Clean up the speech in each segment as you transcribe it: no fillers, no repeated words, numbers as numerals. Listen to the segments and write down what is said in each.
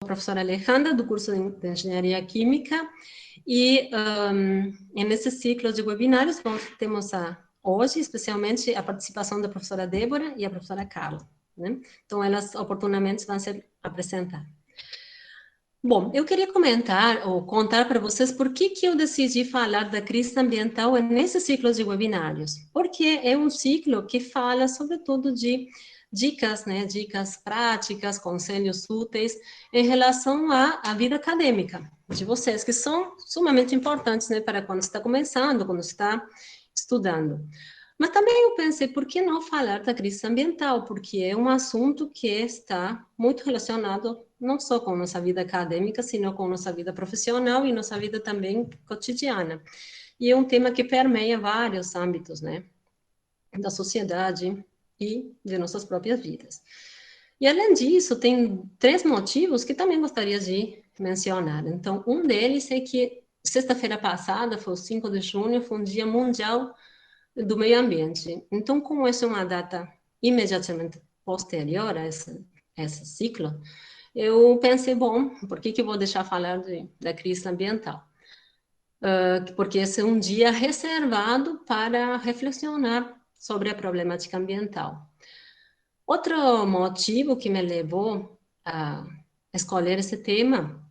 professora Alejandra, do curso de Engenharia Química, e nesse ciclo de webinários temos hoje, especialmente, a participação da professora Débora e a professora Carla, né? Então, elas oportunamente vão se apresentar. Bom, eu queria comentar ou contar para vocês por que eu decidi falar da crise ambiental nesse ciclo de webinários. Porque é um ciclo que fala, sobretudo, de dicas, né, dicas práticas, conselhos úteis em relação à vida acadêmica de vocês, que são sumamente importantes, né, para quando está começando, quando está estudando. Mas também eu pensei, por que não falar da crise ambiental? Porque é um assunto que está muito relacionado não só com nossa vida acadêmica, sino com nossa vida profissional e nossa vida também cotidiana. E é um tema que permeia vários âmbitos, né, da sociedade e de nossas próprias vidas. E, além disso, tem 3 motivos que também gostaria de mencionar. Então, um deles é que sexta-feira passada, foi o 5 de junho, foi um Dia Mundial do Meio Ambiente. Então, como essa é uma data imediatamente posterior a esse ciclo, eu pensei, bom, por que eu vou deixar falar da crise ambiental? Porque esse é um dia reservado para reflexionar sobre a problemática ambiental. Outro motivo que me levou a escolher esse tema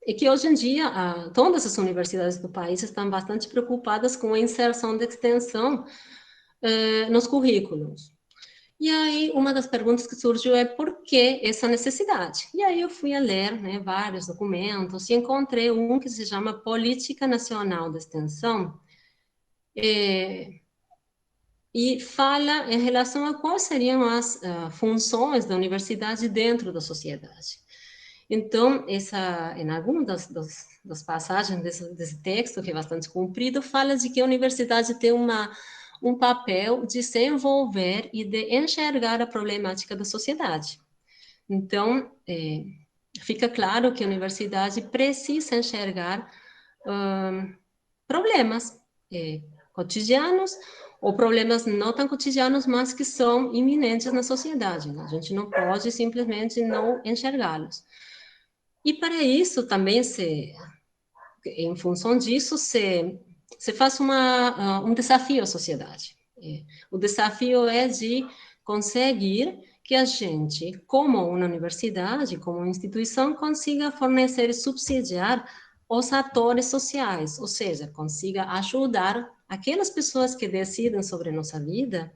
é que hoje em dia todas as universidades do país estão bastante preocupadas com a inserção de extensão nos currículos. E aí, uma das perguntas que surgiu é por que essa necessidade? E aí eu fui a ler, né, vários documentos e encontrei um que se chama Política Nacional de Extensão, e fala em relação a quais seriam as funções da universidade dentro da sociedade. Então, em algumas das passagens desse texto, que é bastante comprido, fala de que a universidade tem um papel de se envolver e de enxergar a problemática da sociedade. Então, fica claro que a universidade precisa enxergar problemas cotidianos ou problemas não tão cotidianos, mas que são iminentes na sociedade. A gente não pode simplesmente não enxergá-los. E para isso também em função disso, se faz um desafio à sociedade. O desafio é de conseguir que a gente, como uma universidade, como uma instituição, consiga fornecer e subsidiar os atores sociais, ou seja, consiga ajudar aquelas pessoas que decidem sobre a nossa vida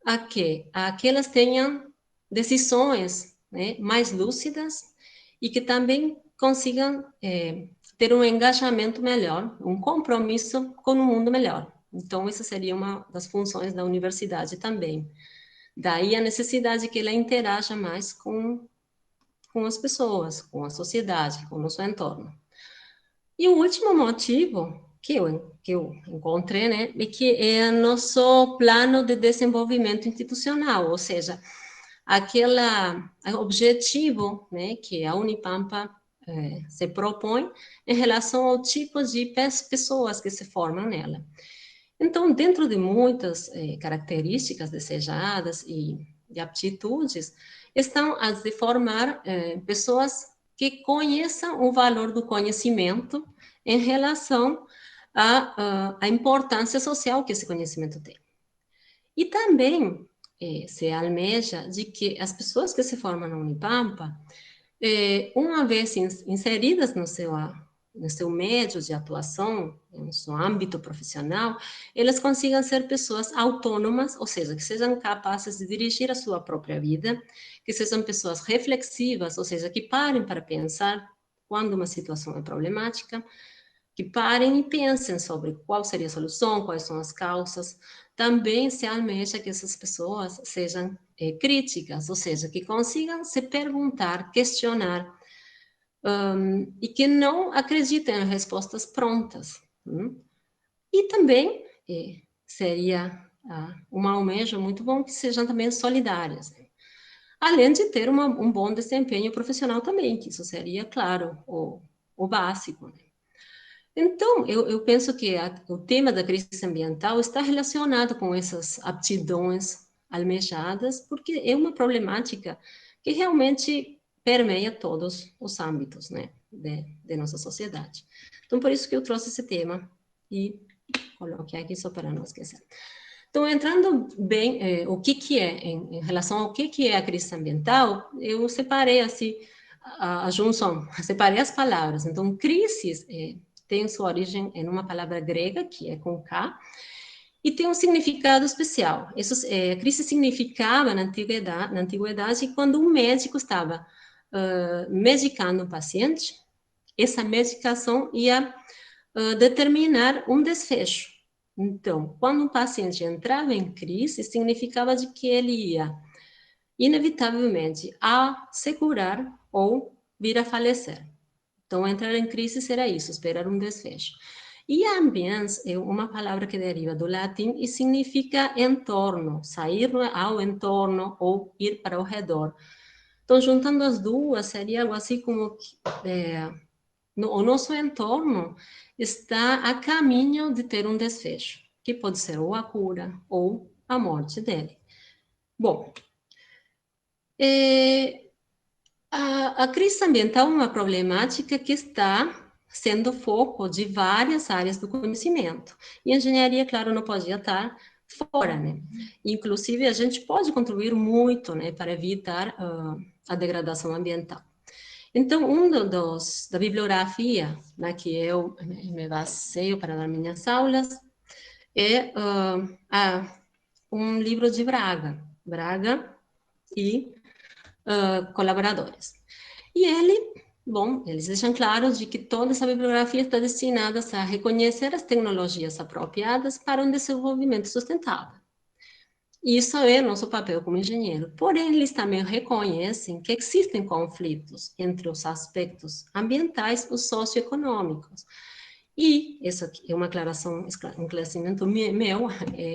a que elas tenham decisões, né, mais lúcidas e que também consigam ter um engajamento melhor, um compromisso com um mundo melhor. Então, essa seria uma das funções da universidade também. Daí a necessidade que ela interaja mais com as pessoas, com a sociedade, com o nosso entorno. E o último motivo que eu encontrei, né, é que é nosso plano de desenvolvimento institucional, ou seja, aquele objetivo, né, que a Unipampa se propõe em relação ao tipo de pessoas que se formam nela. Então, dentro de muitas características desejadas e de aptitudes, estão as de formar pessoas que conheçam o valor do conhecimento em relação à importância social que esse conhecimento tem. E também se almeja de que as pessoas que se formam na Unipampa, uma vez inseridas no seu médio de atuação, no seu âmbito profissional, elas consigam ser pessoas autônomas, ou seja, que sejam capazes de dirigir a sua própria vida, que sejam pessoas reflexivas, ou seja, que parem para pensar quando uma situação é problemática, que parem e pensem sobre qual seria a solução, quais são as causas. Também se almeja que essas pessoas sejam críticas, ou seja, que consigam se perguntar, questionar, e que não acreditem em respostas prontas. E também seria um almejo muito bom que sejam também solidárias, né? Além de ter um bom desempenho profissional também, que isso seria, claro, o básico, né? Então, eu penso que o tema da crise ambiental está relacionado com essas aptidões almejadas, porque é uma problemática que realmente permeia todos os âmbitos, né, de nossa sociedade. Então, por isso que eu trouxe esse tema e coloquei aqui só para não esquecer. Então, entrando bem, o que é, em relação ao que é a crise ambiental, eu separei assim, a junção, separei as palavras. Então, crise tem sua origem em uma palavra grega, que é com K, e tem um significado especial. A crise significava, na antiguidade, quando um médico estava medicando um paciente, essa medicação ia determinar um desfecho. Então, quando um paciente entrava em crise, significava de que ele ia, inevitavelmente, a se curar ou vir a falecer. Então, entrar em crise será isso, esperar um desfecho. E ambiens é uma palavra que deriva do latim e significa entorno, sair ao entorno ou ir para o redor. Então, juntando as duas, seria algo assim como o nosso entorno está a caminho de ter um desfecho, que pode ser ou a cura ou a morte dele. Bom, a crise ambiental é uma problemática que está sendo foco de várias áreas do conhecimento. E a engenharia, claro, não podia estar fora, né? Inclusive, a gente pode contribuir muito, né, para evitar a degradação ambiental. Então, da bibliografia na que eu me baseio para dar minhas aulas é um livro de Braga e colaboradores. E eles deixam claro de que toda essa bibliografia está destinada a reconhecer as tecnologias apropriadas para um desenvolvimento sustentável. Isso é nosso papel como engenheiro. Porém, eles também reconhecem que existem conflitos entre os aspectos ambientais e os socioeconômicos. E, isso aqui é uma aclaração, um esclarecimento meu,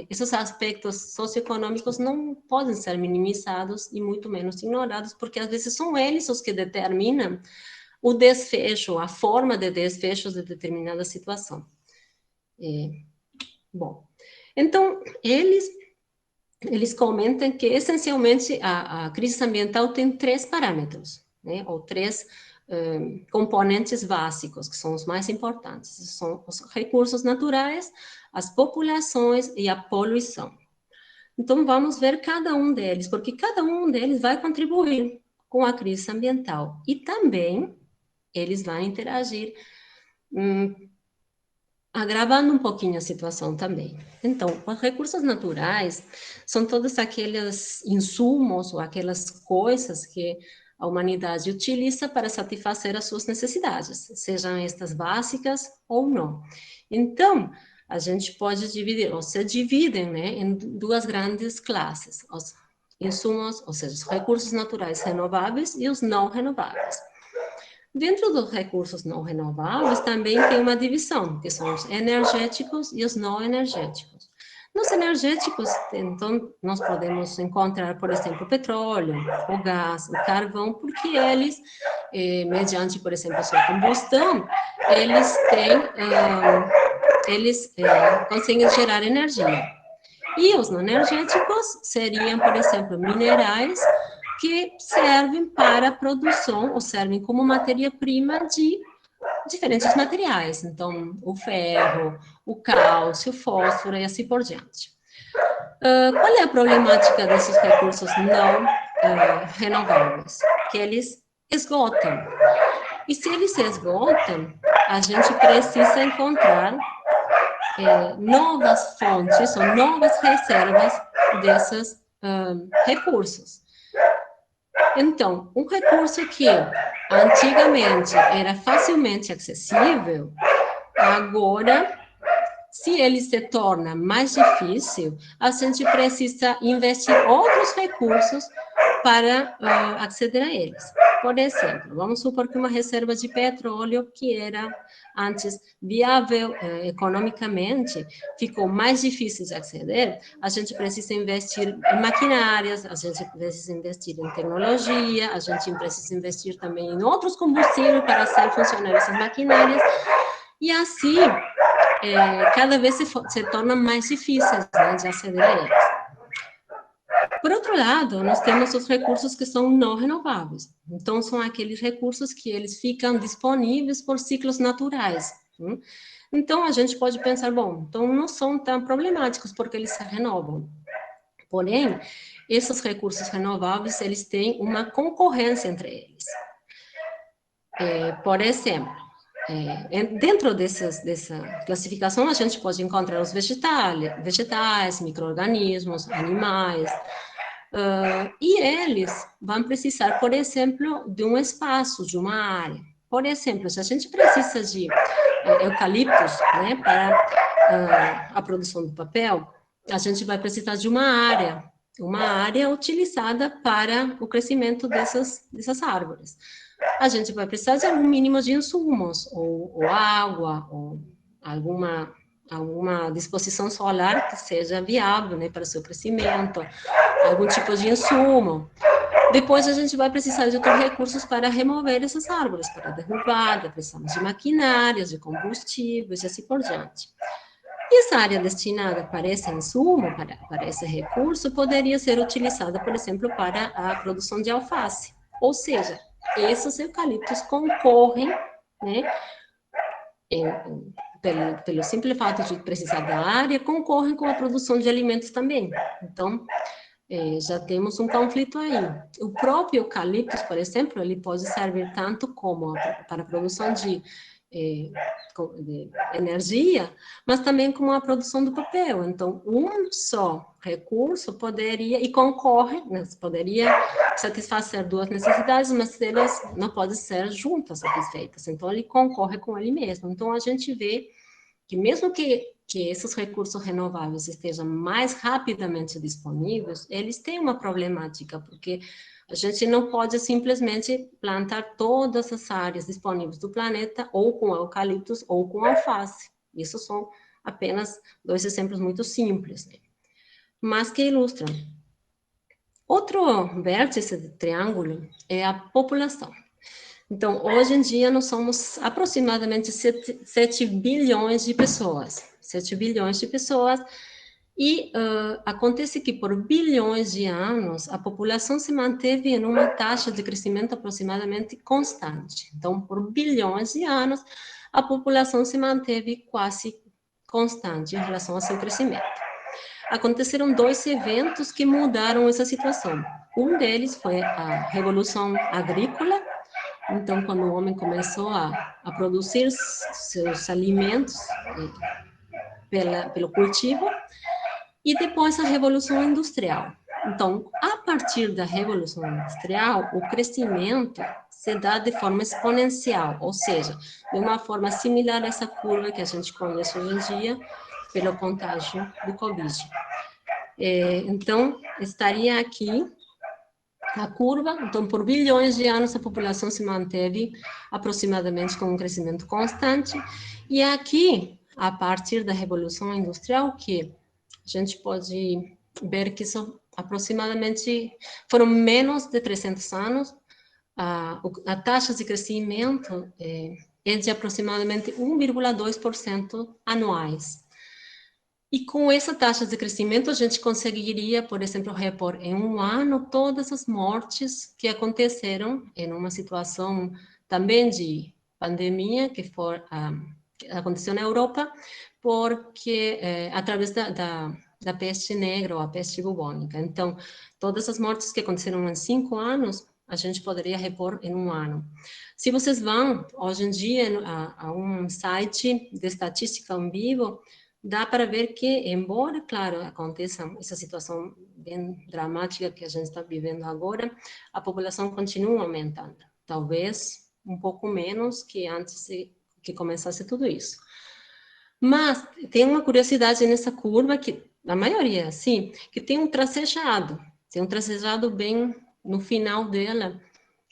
esses aspectos socioeconômicos não podem ser minimizados e muito menos ignorados, porque às vezes são eles os que determinam o desfecho, a forma de desfecho de determinada situação. Bom, então, eles comentam que, essencialmente, a crise ambiental tem 3 parâmetros, né, ou 3 componentes básicos, que são os mais importantes. São os recursos naturais, as populações e a poluição. Então, vamos ver cada um deles, porque cada um deles vai contribuir com a crise ambiental. E também, eles vão interagir agravando um pouquinho a situação também. Então, os recursos naturais são todos aqueles insumos ou aquelas coisas que a humanidade utiliza para satisfazer as suas necessidades, sejam estas básicas ou não. Então, a gente pode dividir, ou se dividem, né, em 2 grandes classes, os insumos, ou seja, os recursos naturais renováveis e os não renováveis. Dentro dos recursos não renováveis, também tem uma divisão, que são os energéticos e os não energéticos. Nos energéticos, então, nós podemos encontrar, por exemplo, o petróleo, o gás, o carvão, porque eles, mediante, por exemplo, sua combustão, eles conseguem gerar energia. E os não energéticos seriam, por exemplo, minerais, que servem para a produção, ou servem como matéria-prima de diferentes materiais. Então, o ferro, o cálcio, o fósforo e assim por diante. Qual é a problemática desses recursos não renováveis? Que eles esgotam. E se eles se esgotam, a gente precisa encontrar novas fontes ou novas reservas desses recursos. Então, um recurso que antigamente era facilmente acessível, agora, se ele se torna mais difícil, a gente precisa investir outros recursos para aceder a eles. Por exemplo, vamos supor que uma reserva de petróleo que era antes viável economicamente, ficou mais difícil de aceder, a gente precisa investir em maquinárias, a gente precisa investir em tecnologia, a gente precisa investir também em outros combustíveis para fazer funcionar essas maquinárias, e assim, cada vez se torna mais difícil, né, de aceder a eles. Por outro lado, nós temos os recursos que são não renováveis. Então, são aqueles recursos que eles ficam disponíveis por ciclos naturais. Então, a gente pode pensar, bom, então não são tão problemáticos porque eles se renovam. Porém, esses recursos renováveis, eles têm uma concorrência entre eles. Por exemplo, dentro dessa classificação, a gente pode encontrar os vegetais, micro-organismos, animais, e eles vão precisar, por exemplo, de um espaço, de uma área. Por exemplo, se a gente precisa de eucaliptos, né, para a produção do papel, a gente vai precisar de uma área utilizada para o crescimento dessas árvores. A gente vai precisar de algum mínimo de insumos, ou água, ou alguma disposição solar que seja viável, né, para o seu crescimento, algum tipo de insumo. Depois a gente vai precisar de outros recursos para remover essas árvores, para derrubada, precisamos de maquinários, de combustíveis e assim por diante. E essa área destinada para esse insumo, para esse recurso, poderia ser utilizada, por exemplo, para a produção de alface. Ou seja, esses eucaliptos concorrem, né, pelo simples fato de precisar da área, concorrem com a produção de alimentos também. Então, já temos um conflito aí. O próprio eucaliptus, por exemplo, ele pode servir tanto como para a produção de energia, mas também como a produção do papel. Então, um só recurso poderia, e concorre, né, poderia satisfazer duas necessidades, mas elas não podem ser juntas satisfeitas. Então, ele concorre com ele mesmo. Então, a gente vê que mesmo que esses recursos renováveis estejam mais rapidamente disponíveis, eles têm uma problemática, porque a gente não pode simplesmente plantar todas as áreas disponíveis do planeta, ou com eucaliptos, ou com alface. Isso são apenas dois exemplos muito simples, né? Mas que ilustram. Outro vértice do triângulo é a população. Então, hoje em dia, nós somos aproximadamente 7 bilhões de pessoas. 7 bilhões de pessoas. E acontece que, por bilhões de anos, a população se manteve em uma taxa de crescimento aproximadamente constante. Então, por bilhões de anos, a população se manteve quase constante em relação ao seu crescimento. Aconteceram dois eventos que mudaram essa situação. Um deles foi a Revolução Agrícola. Então, quando o homem começou a produzir seus alimentos pelo cultivo, e depois a Revolução Industrial. Então, a partir da Revolução Industrial, o crescimento se dá de forma exponencial, ou seja, de uma forma similar a essa curva que a gente conhece hoje em dia pelo contágio do Covid. Então, estaria aqui a curva. Então, por bilhões de anos, a população se manteve aproximadamente com um crescimento constante. E aqui, a partir da Revolução Industrial, que a gente pode ver que são aproximadamente, foram menos de 300 anos, a taxa de crescimento é de aproximadamente 1,2% anuais. E com essa taxa de crescimento, a gente conseguiria, por exemplo, repor em um ano todas as mortes que aconteceram em uma situação também de pandemia que aconteceu na Europa, porque através da peste negra ou a peste bubônica. Então, todas as mortes que aconteceram em 5 anos, a gente poderia repor em um ano. Se vocês vão, hoje em dia, a um site de estatística em vivo, dá para ver que, embora, claro, aconteça essa situação bem dramática que a gente está vivendo agora, a população continua aumentando. Talvez um pouco menos que antes que começasse tudo isso. Mas tem uma curiosidade nessa curva, que a maioria, sim, que tem um tracejado bem no final dela,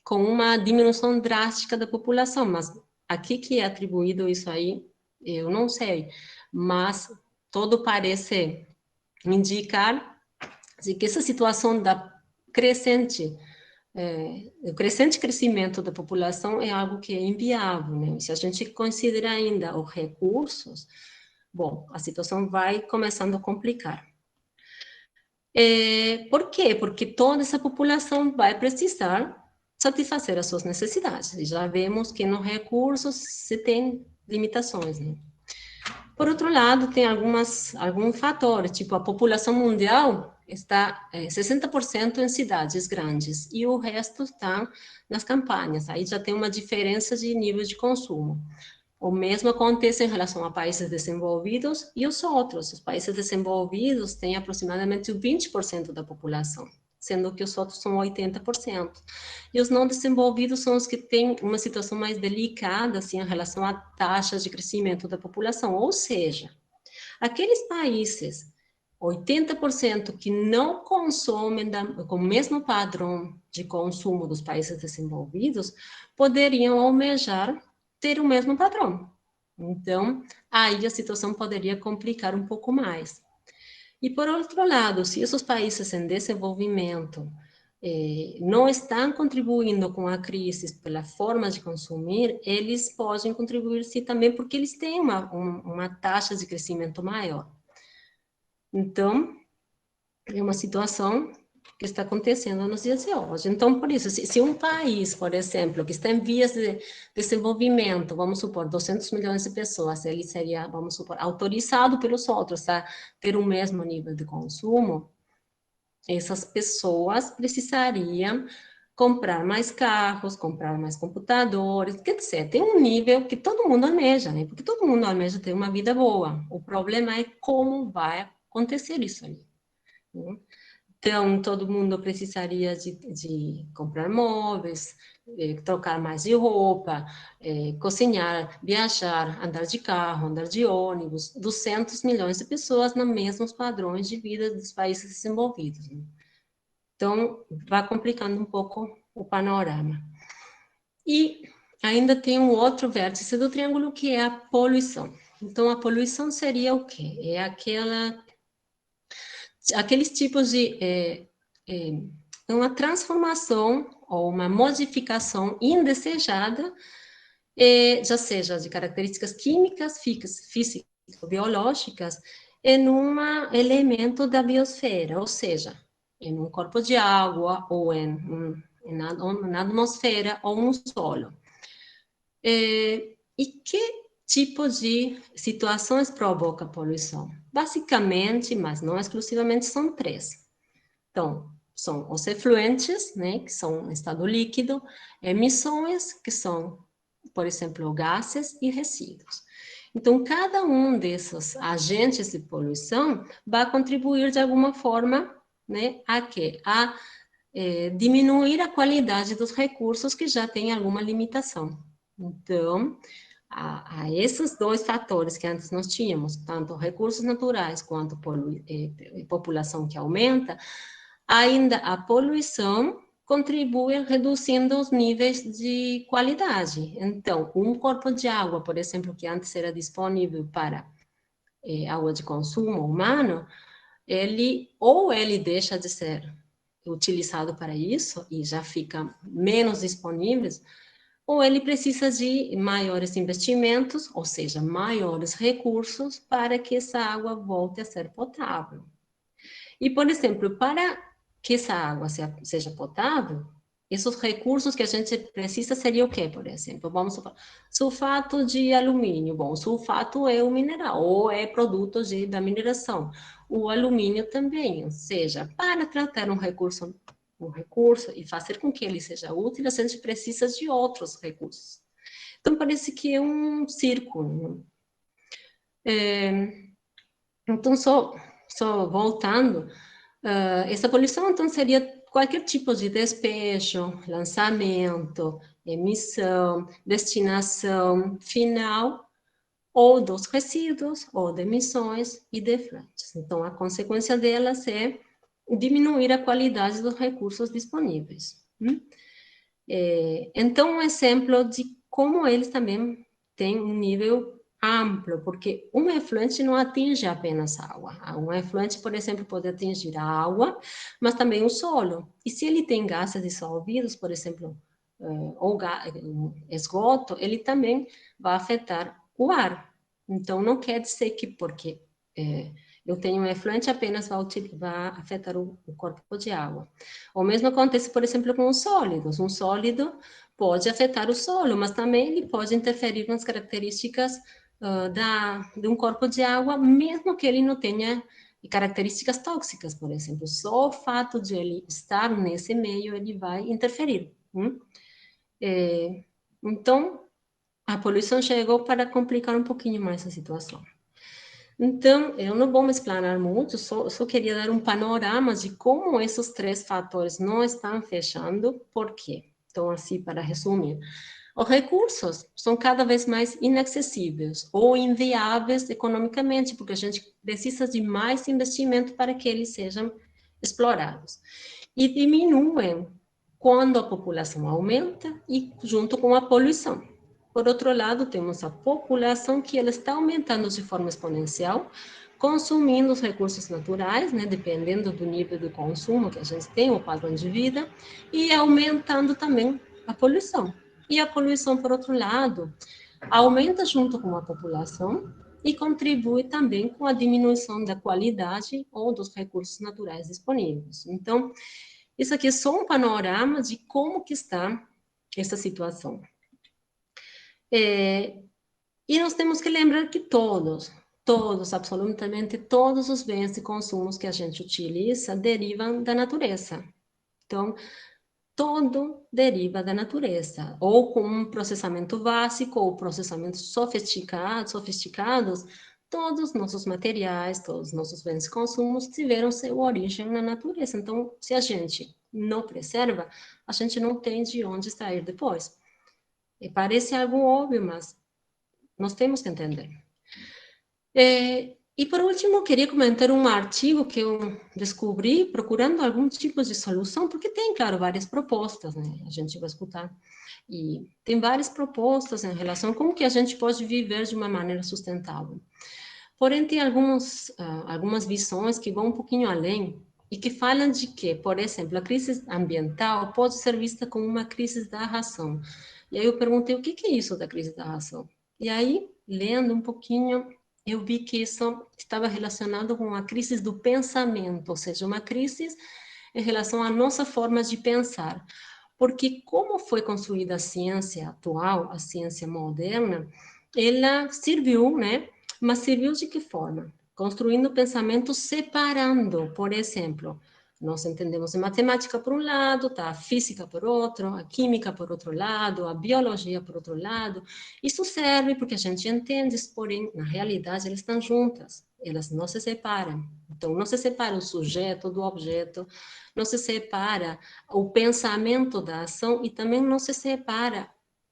com uma diminuição drástica da população. Mas aqui que é atribuído isso aí, eu não sei, mas todo parece indicar que essa situação da o crescente crescimento da população é algo que é inviável, né? Se a gente considerar ainda os recursos, bom, a situação vai começando a complicar. Por quê? Porque toda essa população vai precisar satisfazer as suas necessidades. E já vemos que nos recursos se tem limitações, né? Por outro lado, tem alguns fatores, tipo a população mundial está 60% em cidades grandes e o resto está nas campanhas. Aí já tem uma diferença de nível de consumo. O mesmo acontece em relação a países desenvolvidos e os outros. Os países desenvolvidos têm aproximadamente 20% da população, sendo que os outros são 80%. E os não desenvolvidos são os que têm uma situação mais delicada assim, em relação a taxas de crescimento da população. Ou seja, aqueles países 80% que não consomem com o mesmo padrão de consumo dos países desenvolvidos poderiam almejar ter o mesmo padrão. Então, aí a situação poderia complicar um pouco mais. E, por outro lado, se esses países em desenvolvimento não estão contribuindo com a crise pela forma de consumir, eles podem contribuir sim também porque eles têm uma taxa de crescimento maior. Então, é uma situação que está acontecendo nos dias de hoje. Então, por isso, se um país, por exemplo, que está em vias de desenvolvimento, vamos supor, 200 milhões de pessoas, ele seria, vamos supor, autorizado pelos outros a ter o mesmo nível de consumo, essas pessoas precisariam comprar mais carros, comprar mais computadores, quer dizer, tem um nível que todo mundo almeja, né? Porque todo mundo almeja ter uma vida boa. O problema é como vai acontecer isso ali. Né? Então, todo mundo precisaria de comprar móveis, trocar mais de roupa, cozinhar, viajar, andar de carro, andar de ônibus, 200 milhões de pessoas nos mesmos padrões de vida dos países desenvolvidos. Né? Então, vai complicando um pouco o panorama. E ainda tem um outro vértice do triângulo, que é a poluição. Então, a poluição seria o quê? É aqueles tipos de uma transformação ou uma modificação indesejada, já seja de características químicas, físicas, biológicas, em um elemento da biosfera, ou seja, em um corpo de água ou na atmosfera ou no solo. E que tipo de situações provoca poluição? Basicamente, mas não exclusivamente, são três. Então, são os efluentes, né, que são em estado líquido, emissões, que são, por exemplo, gases e resíduos. Então, cada um desses agentes de poluição vai contribuir de alguma forma, né, a quê? A diminuir a qualidade dos recursos que já têm alguma limitação. Então, a esses dois fatores que antes nós tínhamos, tanto recursos naturais quanto população que aumenta, ainda a poluição contribui reduzindo os níveis de qualidade. Então, um corpo de água, por exemplo, que antes era disponível para água de consumo humano, ele deixa de ser utilizado para isso e já fica menos disponível, ou ele precisa de maiores investimentos, ou seja, maiores recursos para que essa água volte a ser potável. E, por exemplo, para que essa água seja potável, esses recursos que a gente precisa seria o quê, por exemplo? Vamos supor, sulfato de alumínio. Bom, sulfato é um mineral, ou é produto da mineração. O alumínio também, ou seja, para tratar um recurso e fazer com que ele seja útil, a gente precisa de outros recursos. Então, parece que é um círculo. Então, só voltando, essa poluição, então, seria qualquer tipo de despejo, lançamento, emissão, destinação final, ou dos resíduos, ou de emissões e de efluentes. Então, a consequência delas é diminuir a qualidade dos recursos disponíveis. Então, um exemplo de como eles também têm um nível amplo, porque um efluente não atinge apenas a água. Um efluente, por exemplo, pode atingir a água, mas também o solo. E se ele tem gases dissolvidos, por exemplo, ou esgoto, ele também vai afetar o ar. Então, não quer dizer que porque Eu tenho um efluente apenas vai afetar o corpo de água. O mesmo acontece, por exemplo, com os sólidos. Um sólido pode afetar o solo, mas também ele pode interferir nas características de um corpo de água, mesmo que ele não tenha características tóxicas, por exemplo. Só o fato de ele estar nesse meio, ele vai interferir. Então, a poluição chegou para complicar um pouquinho mais a situação. Então, eu não vou me explanar muito, só queria dar um panorama de como esses três fatores não estão fechando. Por quê? Então, assim, para resumir, os recursos são cada vez mais inacessíveis ou inviáveis economicamente, porque a gente precisa de mais investimento para que eles sejam explorados. E diminuem quando a população aumenta e junto com a poluição. Por outro lado, temos a população que ela está aumentando de forma exponencial, consumindo os recursos naturais, né, dependendo do nível de consumo que a gente tem, o padrão de vida, e aumentando também a poluição. E a poluição, por outro lado, aumenta junto com a população e contribui também com a diminuição da qualidade ou dos recursos naturais disponíveis. Então, isso aqui é só um panorama de como que está essa situação. E nós temos que lembrar que absolutamente todos os bens e consumos que a gente utiliza derivam da natureza. Então, tudo deriva da natureza, ou com um processamento básico, ou processamentos sofisticados, todos os nossos materiais, todos os nossos bens e consumos tiveram sua origem na natureza. Então, se a gente não preserva, a gente não tem de onde extrair depois. E parece algo óbvio, mas nós temos que entender. E por último, queria comentar um artigo que eu descobri procurando algum tipo de solução, porque tem, claro, várias propostas, né? A gente vai escutar. E tem várias propostas em relação a como que a gente pode viver de uma maneira sustentável. Porém, tem algumas visões que vão um pouquinho além e que falam de que, por exemplo, a crise ambiental pode ser vista como uma crise da ração. E aí eu perguntei, o que é isso da crise da ração? E aí, lendo um pouquinho, eu vi que isso estava relacionado com a crise do pensamento, ou seja, uma crise em relação à nossa forma de pensar. Porque como foi construída a ciência atual, a ciência moderna, ela serviu, né? Mas serviu de que forma? Construindo pensamentos separando, por exemplo, nós entendemos a matemática por um lado, tá? A física por outro, a química por outro lado, a biologia por outro lado. Isso serve porque a gente entende, porém, na realidade, elas estão juntas, elas não se separam. Então, não se separa o sujeito do objeto, não se separa o pensamento da ação e também não se separa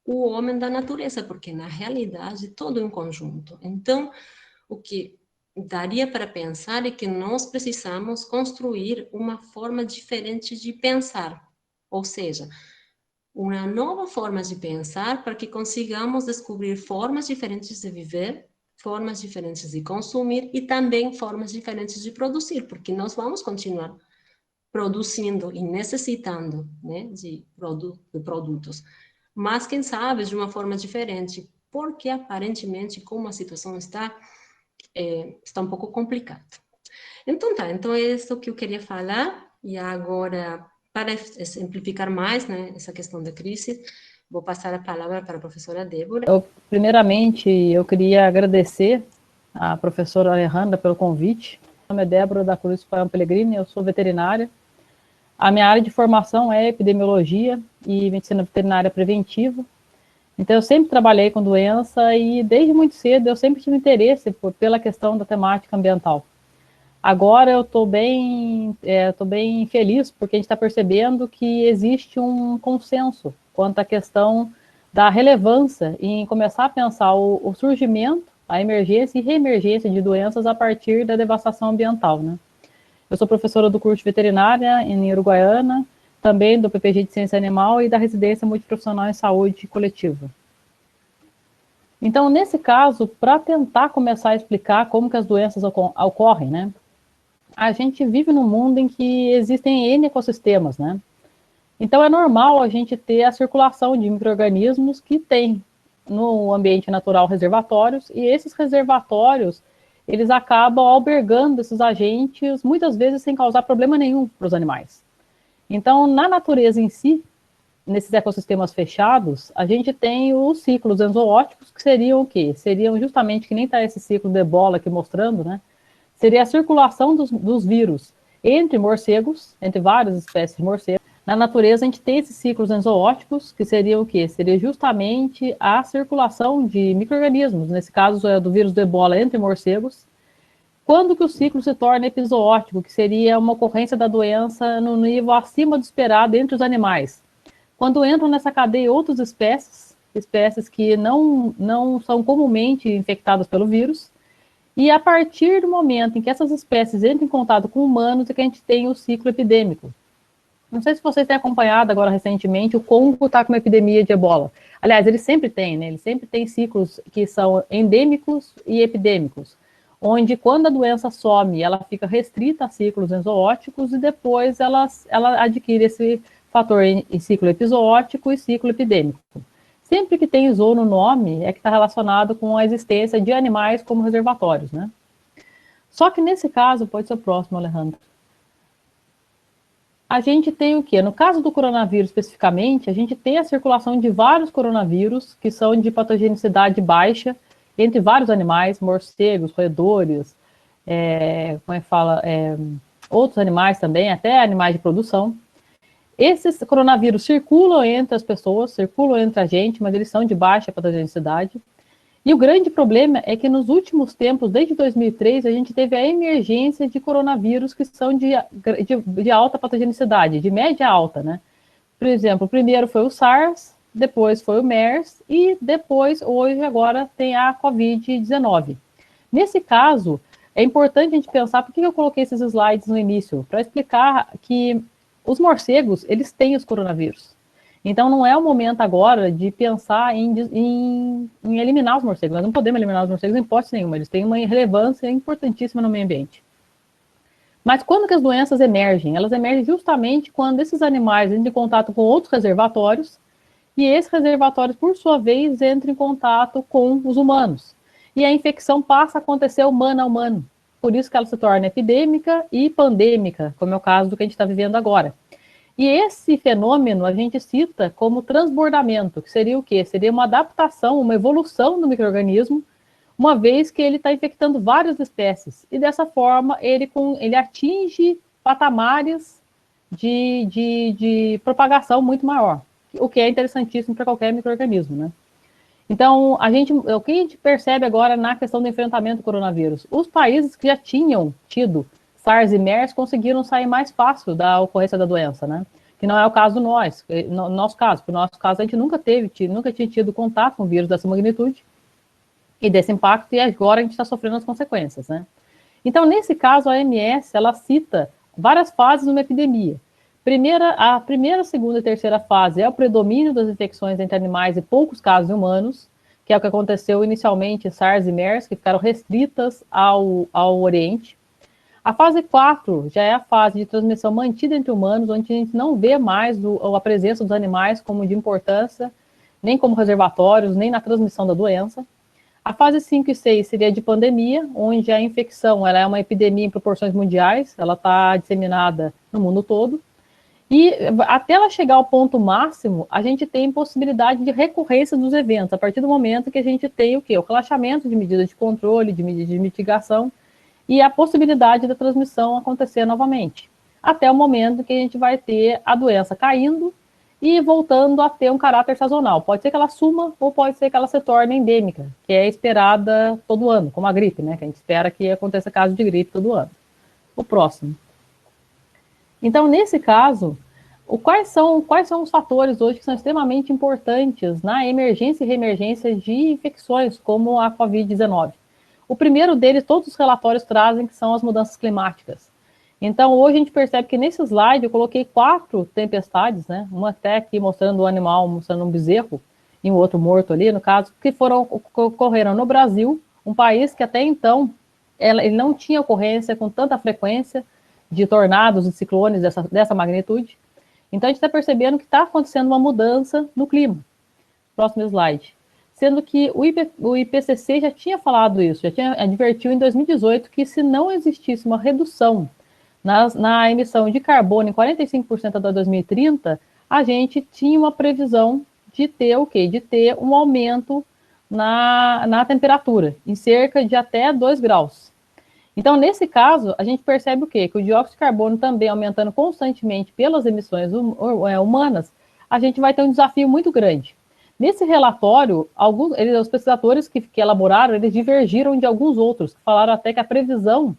o homem da natureza, porque na realidade todo é um conjunto. Então, o que daria para pensar é que nós precisamos construir uma forma diferente de pensar, ou seja, uma nova forma de pensar para que consigamos descobrir formas diferentes de viver, formas diferentes de consumir e também formas diferentes de produzir, porque nós vamos continuar produzindo e necessitando, né, de produtos, mas quem sabe de uma forma diferente, porque aparentemente como a situação está um pouco complicada. Então tá, então é isso que eu queria falar, e agora, para exemplificar mais, né, essa questão da crise, vou passar a palavra para a professora Débora. Primeiramente, eu queria agradecer à professora Alejandra pelo convite. Meu nome é Débora da Cruz Paião Pellegrini, eu sou veterinária. A minha área de formação é epidemiologia e medicina veterinária preventiva. Então, eu sempre trabalhei com doença e, desde muito cedo, eu sempre tive interesse pela questão da temática ambiental. Agora, eu estou bem feliz, porque a gente está percebendo que existe um consenso quanto à questão da relevância em começar a pensar o surgimento, a emergência e reemergência de doenças a partir da devastação ambiental, né? Eu sou professora do curso de veterinária em Uruguaiana, também do PPG de Ciência Animal e da residência multiprofissional em saúde coletiva. Então, nesse caso, para tentar começar a explicar como que as doenças ocorrem, né? A gente vive num mundo em que existem N ecossistemas, né? Então, é normal a gente ter a circulação de micro-organismos que tem no ambiente natural reservatórios, e esses reservatórios, eles acabam albergando esses agentes, muitas vezes sem causar problema nenhum para os animais. Então, na natureza em si, nesses ecossistemas fechados, a gente tem os ciclos enzooóticos, que seriam o quê? Seriam justamente, que nem está esse ciclo de ebola aqui mostrando, né? Seria a circulação dos vírus entre morcegos, entre várias espécies de morcegos. Na natureza, a gente tem esses ciclos enzooóticos, que seriam o quê? Seria justamente a circulação de micro-organismos, nesse caso é do vírus do ebola entre morcegos. Quando que o ciclo se torna episótico, que seria uma ocorrência da doença no nível acima do esperado entre os animais? Quando entram nessa cadeia outras espécies que não são comumente infectadas pelo vírus, e a partir do momento em que essas espécies entram em contato com humanos, é que a gente tem o ciclo epidêmico. Não sei se vocês têm acompanhado agora recentemente, o Congo está com uma epidemia de ebola. Aliás, ele sempre tem, né? Ele sempre tem ciclos que são endêmicos e epidêmicos, onde quando a doença some, ela fica restrita a ciclos enzooóticos e depois ela adquire esse fator em ciclo episótico e ciclo epidêmico. Sempre que tem zoo no nome, é que está relacionado com a existência de animais como reservatórios, né? Só que nesse caso, pode ser o próximo, Alejandro. A gente tem o quê? No caso do coronavírus especificamente, a gente tem a circulação de vários coronavírus que são de patogenicidade baixa entre vários animais, morcegos, roedores, outros animais também, até animais de produção. Esses coronavírus circulam entre as pessoas, circulam entre a gente, mas eles são de baixa patogenicidade. E o grande problema é que nos últimos tempos, desde 2003, a gente teve a emergência de coronavírus que são de alta patogenicidade, de média alta, né? Por exemplo, o primeiro foi o SARS, depois foi o MERS e depois, hoje, agora, tem a Covid-19. Nesse caso, é importante a gente pensar, por que eu coloquei esses slides no início? Para explicar que os morcegos, eles têm os coronavírus. Então, não é o momento agora de pensar em eliminar os morcegos. Nós não podemos eliminar os morcegos em hipótese nenhuma. Eles têm uma relevância importantíssima no meio ambiente. Mas quando que as doenças emergem? Elas emergem justamente quando esses animais entram em contato com outros reservatórios e esses reservatórios, por sua vez, entram em contato com os humanos. E a infecção passa a acontecer humano a humano. Por isso que ela se torna epidêmica e pandêmica, como é o caso do que a gente está vivendo agora. E esse fenômeno a gente cita como transbordamento, que seria o quê? Seria uma adaptação, uma evolução do micro-organismo, uma vez que ele está infectando várias espécies. E dessa forma, ele atinge patamares de propagação muito maior, o que é interessantíssimo para qualquer micro-organismo, né? Então, o que a gente percebe agora na questão do enfrentamento do coronavírus? Os países que já tinham tido SARS e MERS conseguiram sair mais fácil da ocorrência da doença, né? Que não é o caso no nosso caso. No nosso caso, a gente nunca tinha tido contato com um vírus dessa magnitude e desse impacto, e agora a gente está sofrendo as consequências, né? Então, nesse caso, a OMS, ela cita várias fases numa epidemia. A primeira, segunda e terceira fase é o predomínio das infecções entre animais e poucos casos humanos, que é o que aconteceu inicialmente em SARS e MERS, que ficaram restritas ao Oriente. A fase 4 já é a fase de transmissão mantida entre humanos, onde a gente não vê mais a presença dos animais como de importância, nem como reservatórios, nem na transmissão da doença. A fase 5 e 6 seria de pandemia, onde a infecção ela é uma epidemia em proporções mundiais, ela está disseminada no mundo todo. E até ela chegar ao ponto máximo, a gente tem possibilidade de recorrência dos eventos, a partir do momento que a gente tem o quê? O relaxamento de medidas de controle, de medidas de mitigação, e a possibilidade da transmissão acontecer novamente, até o momento que a gente vai ter a doença caindo e voltando a ter um caráter sazonal. Pode ser que ela suma ou pode ser que ela se torne endêmica, que é esperada todo ano, como a gripe, né? Que a gente espera que aconteça caso de gripe todo ano. O próximo. Então, nesse caso, quais são os fatores hoje que são extremamente importantes na emergência e reemergência de infecções como a Covid-19? O primeiro deles, todos os relatórios trazem, que são as mudanças climáticas. Então, hoje a gente percebe que nesse slide eu coloquei 4 tempestades, né? Uma até aqui mostrando o animal, mostrando um bezerro, e um outro morto ali, no caso, que ocorreram no Brasil, um país que até então ele não tinha ocorrência com tanta frequência de tornados e ciclones dessa magnitude. Então, a gente está percebendo que está acontecendo uma mudança no clima. Próximo slide. sendo que o IPCC já tinha falado isso, já tinha advertiu em 2018 que se não existisse uma redução na emissão de carbono em 45% até 2030, a gente tinha uma previsão de ter o quê? De ter um aumento na temperatura, em cerca de até 2 graus. Então, nesse caso, a gente percebe o quê? Que o dióxido de carbono também aumentando constantemente pelas emissões humanas, a gente vai ter um desafio muito grande. Nesse relatório, os pesquisadores que elaboraram, eles divergiram de alguns outros, que falaram até que a previsão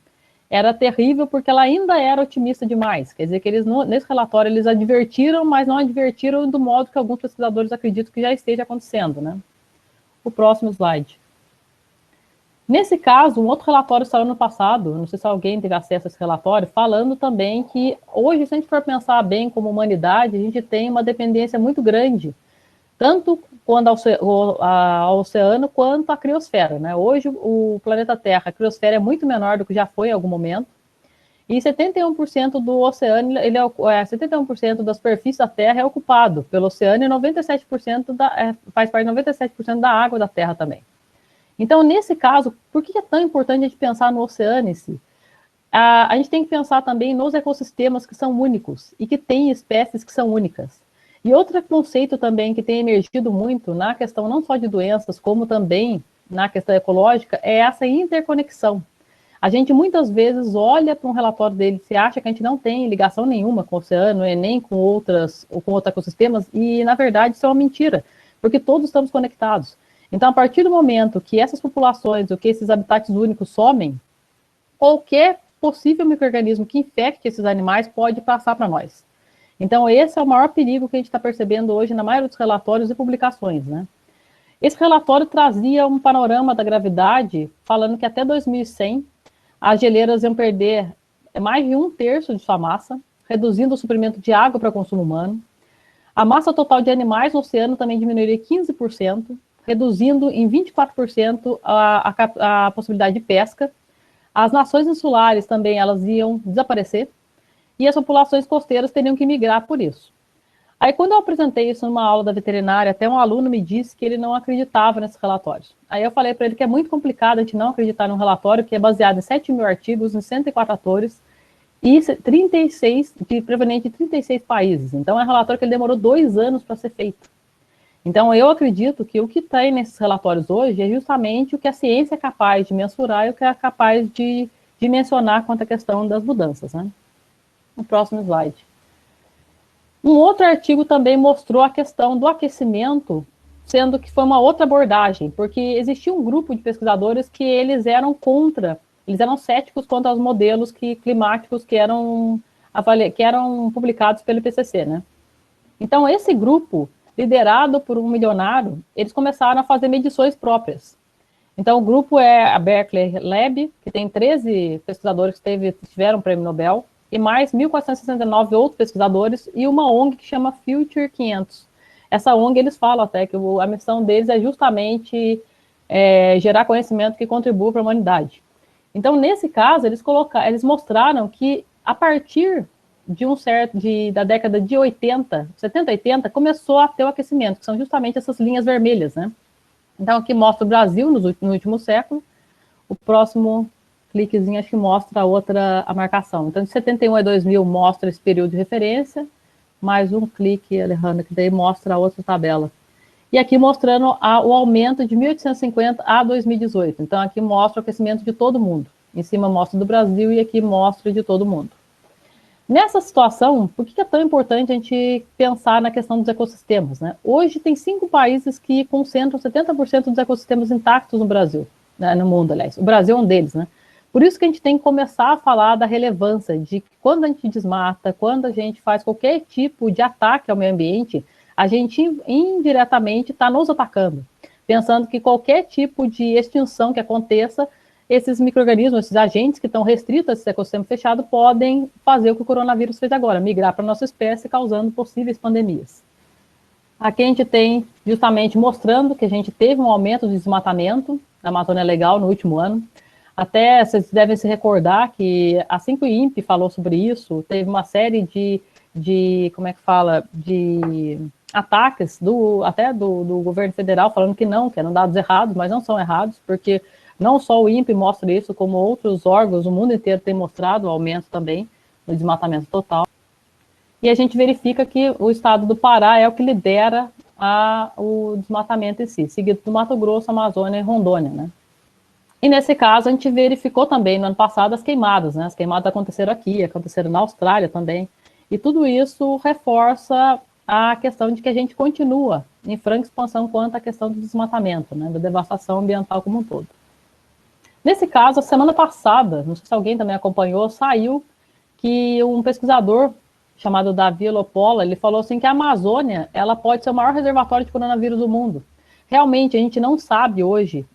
era terrível porque ela ainda era otimista demais. Quer dizer que eles, nesse relatório, eles advertiram, mas não advertiram do modo que alguns pesquisadores acreditam que já esteja acontecendo, né? O próximo slide. Nesse caso, um outro relatório saiu no passado, não sei se alguém teve acesso a esse relatório, falando também que hoje, se a gente for pensar bem como humanidade, a gente tem uma dependência muito grande, tanto quanto ao oceano quanto à criosfera, né? Hoje, o planeta Terra, a criosfera é muito menor do que já foi em algum momento, e 71% do oceano, 71% da superfície da Terra é ocupado pelo oceano e 97% faz parte de 97% da água da Terra também. Então, nesse caso, por que é tão importante a gente pensar no oceano em si? A gente tem que pensar também nos ecossistemas que são únicos e que têm espécies que são únicas. E outro conceito também que tem emergido muito na questão não só de doenças, como também na questão ecológica, é essa interconexão. A gente muitas vezes olha para um relatório dele e acha que a gente não tem ligação nenhuma com o oceano, nem com outros ecossistemas, e na verdade isso é uma mentira, porque todos estamos conectados. Então, a partir do momento que essas populações, ou que esses habitats únicos somem, qualquer possível micro-organismo que infecte esses animais pode passar para nós. Então, esse é o maior perigo que a gente está percebendo hoje na maioria dos relatórios e publicações, né? Esse relatório trazia um panorama da gravidade, falando que até 2100, as geleiras iam perder mais de 1/3 de sua massa, reduzindo o suprimento de água para consumo humano. A massa total de animais no oceano também diminuiria 15%, reduzindo em 24% a possibilidade de pesca. As nações insulares também elas iam desaparecer e as populações costeiras teriam que migrar por isso. Aí, quando eu apresentei isso numa aula da veterinária, até um aluno me disse que ele não acreditava nesses relatórios. Aí eu falei para ele que é muito complicado a gente não acreditar num relatório que é baseado em 7.000 artigos, em 104 atores, e 36, proveniente de 36 países. Então, é um relatório que ele demorou 2 anos para ser feito. Então, eu acredito que o que tem nesses relatórios hoje é justamente o que a ciência é capaz de mensurar e o que é capaz de mencionar quanto à questão das mudanças, né? O próximo slide. Um outro artigo também mostrou a questão do aquecimento, sendo que foi uma outra abordagem, porque existia um grupo de pesquisadores que eles eram céticos quanto aos modelos climáticos que eram publicados pelo IPCC, né? Então, esse grupo, liderado por um milionário, eles começaram a fazer medições próprias. Então, o grupo é a Berkeley Lab, que tem 13 pesquisadores que tiveram o prêmio Nobel, e mais 1.469 outros pesquisadores, e uma ONG que chama Future 500. Essa ONG, eles falam até que a missão deles é justamente gerar conhecimento que contribua para a humanidade. Então, nesse caso, eles mostraram que, a partir da década de 80, 70, 80, começou a ter o aquecimento, que são justamente essas linhas vermelhas, né? Então, aqui mostra o Brasil no último século. O próximo cliquezinho acho que mostra a marcação. Então, de 71 a 2000 mostra esse período de referência, mais um clique, Alejandra, que daí mostra a outra tabela. E aqui mostrando o aumento de 1850 a 2018. Então, aqui mostra o aquecimento de todo mundo. Em cima mostra do Brasil e aqui mostra de todo mundo. Nessa situação, por que é tão importante a gente pensar na questão dos ecossistemas, né? Hoje tem 5 países que concentram 70% dos ecossistemas intactos no Brasil, né, no mundo, aliás. O Brasil é um deles, né? Por isso que a gente tem que começar a falar da relevância de que quando a gente desmata, quando a gente faz qualquer tipo de ataque ao meio ambiente, a gente indiretamente está nos atacando, pensando que qualquer tipo de extinção que aconteça, esses micro-organismos, esses agentes que estão restritos a esse ecossistema fechado, podem fazer o que o coronavírus fez agora, migrar para a nossa espécie, causando possíveis pandemias. Aqui a gente tem justamente mostrando que a gente teve um aumento de desmatamento na Amazônia Legal no último ano. Até vocês devem se recordar que assim que o INPE falou sobre isso, teve uma série de ataques até do governo federal falando que eram dados errados, mas não são errados, porque não só o INPE mostra isso, como outros órgãos, o mundo inteiro tem mostrado o aumento também no desmatamento total. E a gente verifica que o estado do Pará é o que lidera o desmatamento em si, seguido do Mato Grosso, Amazônia e Rondônia, né? E nesse caso a gente verificou também no ano passado as queimadas, né? As queimadas aconteceram aqui, aconteceram na Austrália também, e tudo isso reforça a questão de que a gente continua em franca expansão quanto à questão do desmatamento, né? Da devastação ambiental como um todo. Nesse caso, a semana passada, não sei se alguém também acompanhou, saiu que um pesquisador chamado Davi Lopola, ele falou assim que a Amazônia, ela pode ser o maior reservatório de coronavírus do mundo. Realmente, a gente não sabe hoje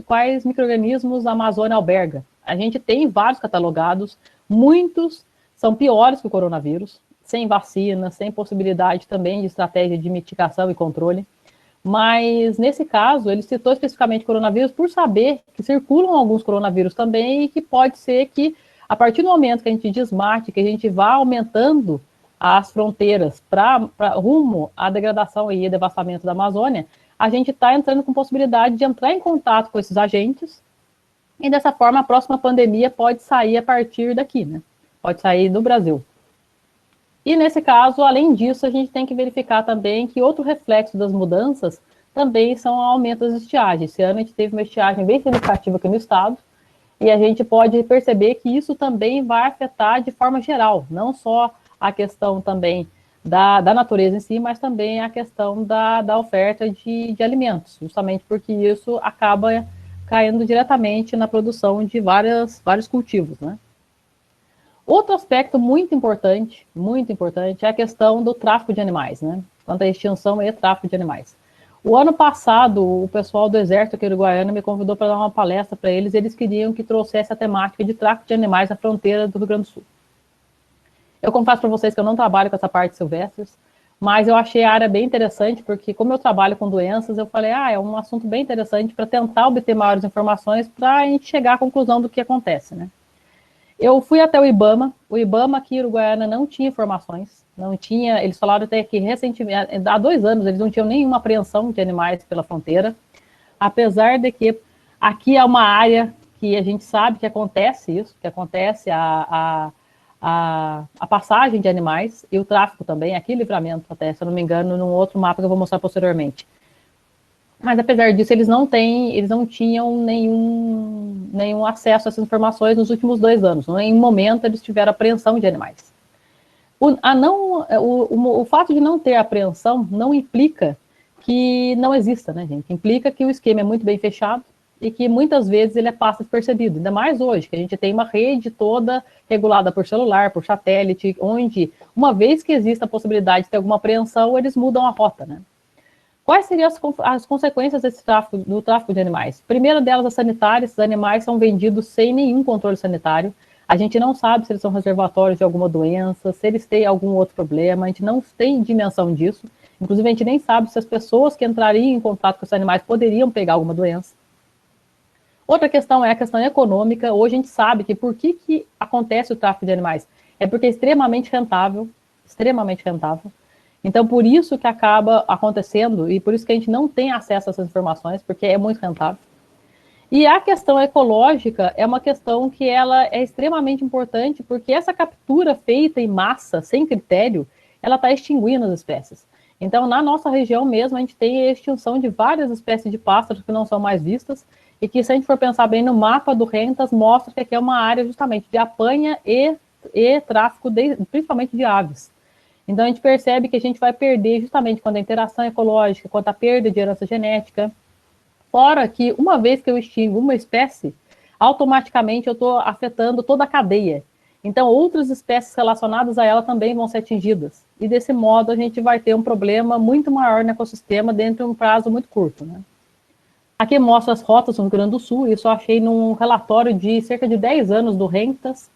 quais micro-organismos a Amazônia alberga. A gente tem vários catalogados, muitos são piores que o coronavírus, sem vacina, sem possibilidade também de estratégia de mitigação e controle. Mas, nesse caso, ele citou especificamente coronavírus por saber que circulam alguns coronavírus também e que pode ser que, a partir do momento que a gente desmate, que a gente vá aumentando as fronteiras rumo à degradação e devastamento da Amazônia, a gente está entrando com possibilidade de entrar em contato com esses agentes e, dessa forma, a próxima pandemia pode sair a partir daqui, né? Pode sair do Brasil. E, nesse caso, além disso, a gente tem que verificar também que outro reflexo das mudanças também são o aumento das estiagens. Esse ano a gente teve uma estiagem bem significativa aqui no estado, e a gente pode perceber que isso também vai afetar de forma geral, não só a questão também da natureza em si, mas também a questão da oferta de alimentos, justamente porque isso acaba caindo diretamente na produção de vários cultivos, né? Outro aspecto muito importante é a questão do tráfico de animais, né? Quanto à extinção e tráfico de animais. O ano passado, o pessoal do Exército aqui do Uruguaiana me convidou para dar uma palestra para eles, e eles queriam que trouxesse a temática de tráfico de animais à fronteira do Rio Grande do Sul. Eu confesso para vocês que eu não trabalho com essa parte silvestres, mas eu achei a área bem interessante, porque como eu trabalho com doenças, eu falei, é um assunto bem interessante para tentar obter maiores informações para a gente chegar à conclusão do que acontece, né? Eu fui até o IBAMA aqui em Uruguaiana não tinha informações, não tinha, eles falaram até que recentemente, há 2 anos, eles não tinham nenhuma apreensão de animais pela fronteira, apesar de que aqui é uma área que a gente sabe que acontece isso, que acontece a passagem de animais e o tráfico também, aqui em Livramento até, se eu não me engano, num outro mapa que eu vou mostrar posteriormente. Mas, apesar disso, eles não tinham nenhum acesso a essas informações nos últimos 2 anos. Em nenhum momento eles tiveram apreensão de animais. O fato de não ter apreensão não implica que não exista, né, gente? Implica que o esquema é muito bem fechado e que muitas vezes ele passa despercebido. Ainda mais hoje, que a gente tem uma rede toda regulada por celular, por satélite, onde, uma vez que existe a possibilidade de ter alguma apreensão, eles mudam a rota, né? Quais seriam as consequências do tráfico de animais? Primeira delas, as sanitárias. Os animais são vendidos sem nenhum controle sanitário. A gente não sabe se eles são reservatórios de alguma doença, se eles têm algum outro problema, a gente não tem dimensão disso. Inclusive, a gente nem sabe se as pessoas que entrariam em contato com esses animais poderiam pegar alguma doença. Outra questão é a questão econômica. Hoje a gente sabe que por que acontece o tráfico de animais? É porque é extremamente rentável, extremamente rentável. Então, por isso que acaba acontecendo, e por isso que a gente não tem acesso a essas informações, porque é muito rentável. E a questão ecológica é uma questão que ela é extremamente importante, porque essa captura feita em massa, sem critério, ela está extinguindo as espécies. Então, na nossa região mesmo, a gente tem a extinção de várias espécies de pássaros que não são mais vistas, e que, se a gente for pensar bem no mapa do Rentas, mostra que aqui é uma área justamente de apanha e tráfico, principalmente de aves. Então, a gente percebe que a gente vai perder justamente quando a interação ecológica, quando a perda de herança genética. Fora que, uma vez que eu extingo uma espécie, automaticamente eu estou afetando toda a cadeia. Então, outras espécies relacionadas a ela também vão ser atingidas. E, desse modo, a gente vai ter um problema muito maior no ecossistema dentro de um prazo muito curto, né? Aqui mostra as rotas no Rio Grande do Sul. Isso eu achei num relatório de cerca de 10 anos do Rentas.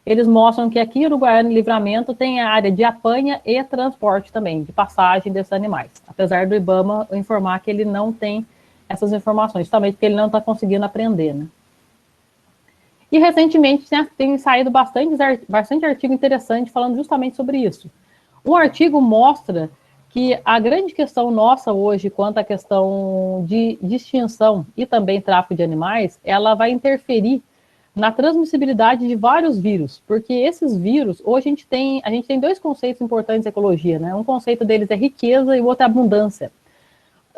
Eles mostram que aqui em Uruguaiana e Livramento tem a área de apanha e transporte também, de passagem desses animais. Apesar do IBAMA informar que ele não tem essas informações, justamente porque ele não está conseguindo aprender, né? E recentemente tem saído bastante artigo interessante falando justamente sobre isso. O artigo mostra que a grande questão nossa hoje, quanto à questão de extinção e também tráfico de animais, ela vai interferir na transmissibilidade de vários vírus, porque esses vírus, hoje a gente tem dois conceitos importantes em ecologia, né? Um conceito deles é riqueza e o outro é abundância.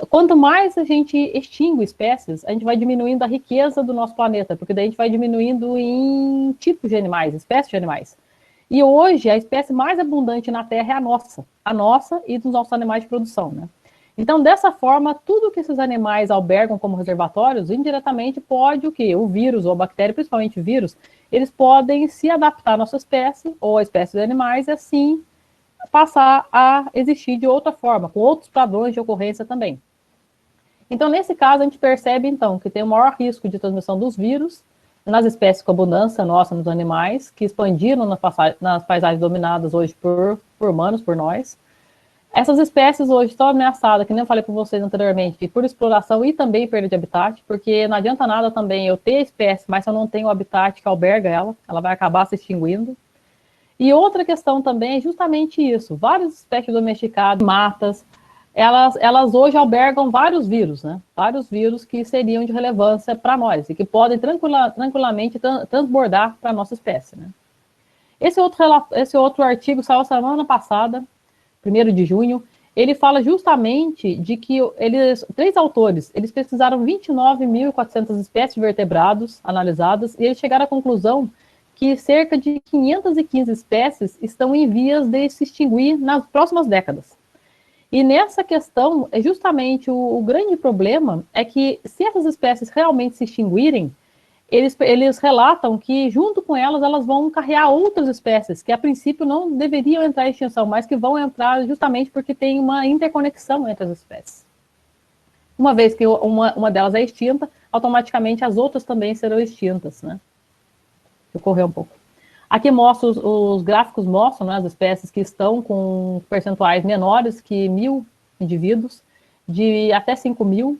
Quanto mais a gente extingue espécies, a gente vai diminuindo a riqueza do nosso planeta, porque daí a gente vai diminuindo em tipos de animais, espécies de animais. E hoje, a espécie mais abundante na Terra é a nossa e dos nossos animais de produção, né? Então, dessa forma, tudo que esses animais albergam como reservatórios, indiretamente pode o quê? O vírus ou a bactéria, principalmente o vírus, eles podem se adaptar à nossa espécie ou à espécie de animais e assim passar a existir de outra forma, com outros padrões de ocorrência também. Então, nesse caso, a gente percebe, então, que tem o maior risco de transmissão dos vírus nas espécies com abundância nossa nos animais, que expandiram nas paisagens dominadas hoje por humanos, por nós. Essas espécies hoje estão ameaçadas, que nem eu falei para vocês anteriormente, por exploração e também perda de habitat, porque não adianta nada também eu ter a espécie, mas se eu não tenho o habitat que alberga ela vai acabar se extinguindo. E outra questão também é justamente isso, várias espécies domesticadas, matas, elas hoje albergam vários vírus, né? Vários vírus que seriam de relevância para nós e que podem tranquilamente transbordar para a nossa espécie, né? Esse outro artigo saiu semana passada, 1º de junho, ele fala justamente de que três autores, eles pesquisaram 29.400 espécies de vertebrados analisadas e eles chegaram à conclusão que cerca de 515 espécies estão em vias de se extinguir nas próximas décadas. E nessa questão, é justamente o grande problema é que se essas espécies realmente se extinguirem, eles relatam que junto com elas vão carrear outras espécies que a princípio não deveriam entrar em extinção, mas que vão entrar justamente porque tem uma interconexão entre as espécies. Uma vez que uma delas é extinta, automaticamente as outras também serão extintas, né? Vou correr um pouco. Aqui mostra os gráficos mostram, né, as espécies que estão com percentuais menores que 1.000 indivíduos, de até 5.000,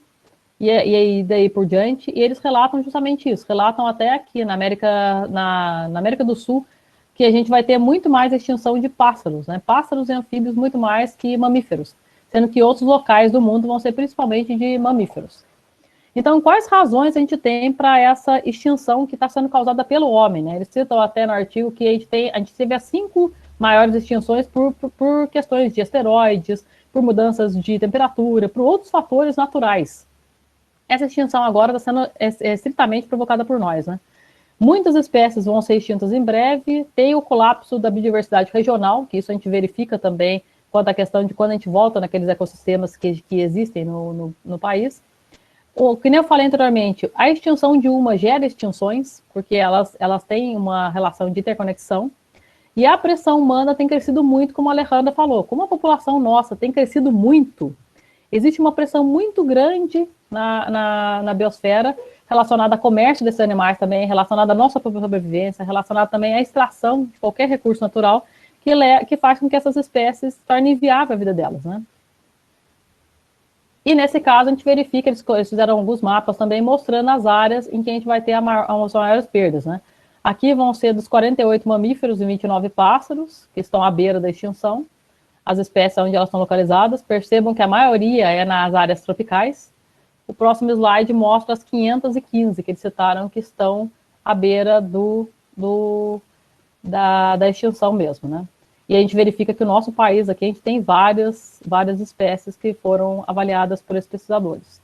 e daí por diante, e eles relatam justamente isso, relatam até aqui na América do Sul, que a gente vai ter muito mais extinção de pássaros, né, pássaros e anfíbios muito mais que mamíferos, sendo que outros locais do mundo vão ser principalmente de mamíferos. Então, quais razões a gente tem para essa extinção que está sendo causada pelo homem, né? Eles citam até no artigo que a gente teve as 5 maiores extinções por questões de asteroides, por mudanças de temperatura, por outros fatores naturais. Essa extinção agora está sendo estritamente provocada por nós, né? Muitas espécies vão ser extintas em breve, tem o colapso da biodiversidade regional, que isso a gente verifica também quanto à questão de quando a gente volta naqueles ecossistemas que existem no país. Que nem eu falei anteriormente, a extinção de uma gera extinções, porque elas têm uma relação de interconexão, e a pressão humana tem crescido muito, como a Alejandra falou. Como a população nossa tem crescido muito, existe uma pressão muito grande na biosfera, relacionada ao comércio desses animais também, relacionada à nossa própria sobrevivência, relacionada também à extração de qualquer recurso natural, que faz com que essas espécies tornem inviável a vida delas, né? E nesse caso, a gente verifica, eles fizeram alguns mapas também mostrando as áreas em que a gente vai ter as maiores perdas, né? Aqui vão ser dos 48 mamíferos e 29 pássaros, que estão à beira da extinção, as espécies onde elas estão localizadas. Percebam que a maioria é nas áreas tropicais. O próximo slide mostra as 515 que eles citaram, que estão à beira da extinção mesmo, né? E a gente verifica que o nosso país aqui, a gente tem várias espécies que foram avaliadas por esses pesquisadores.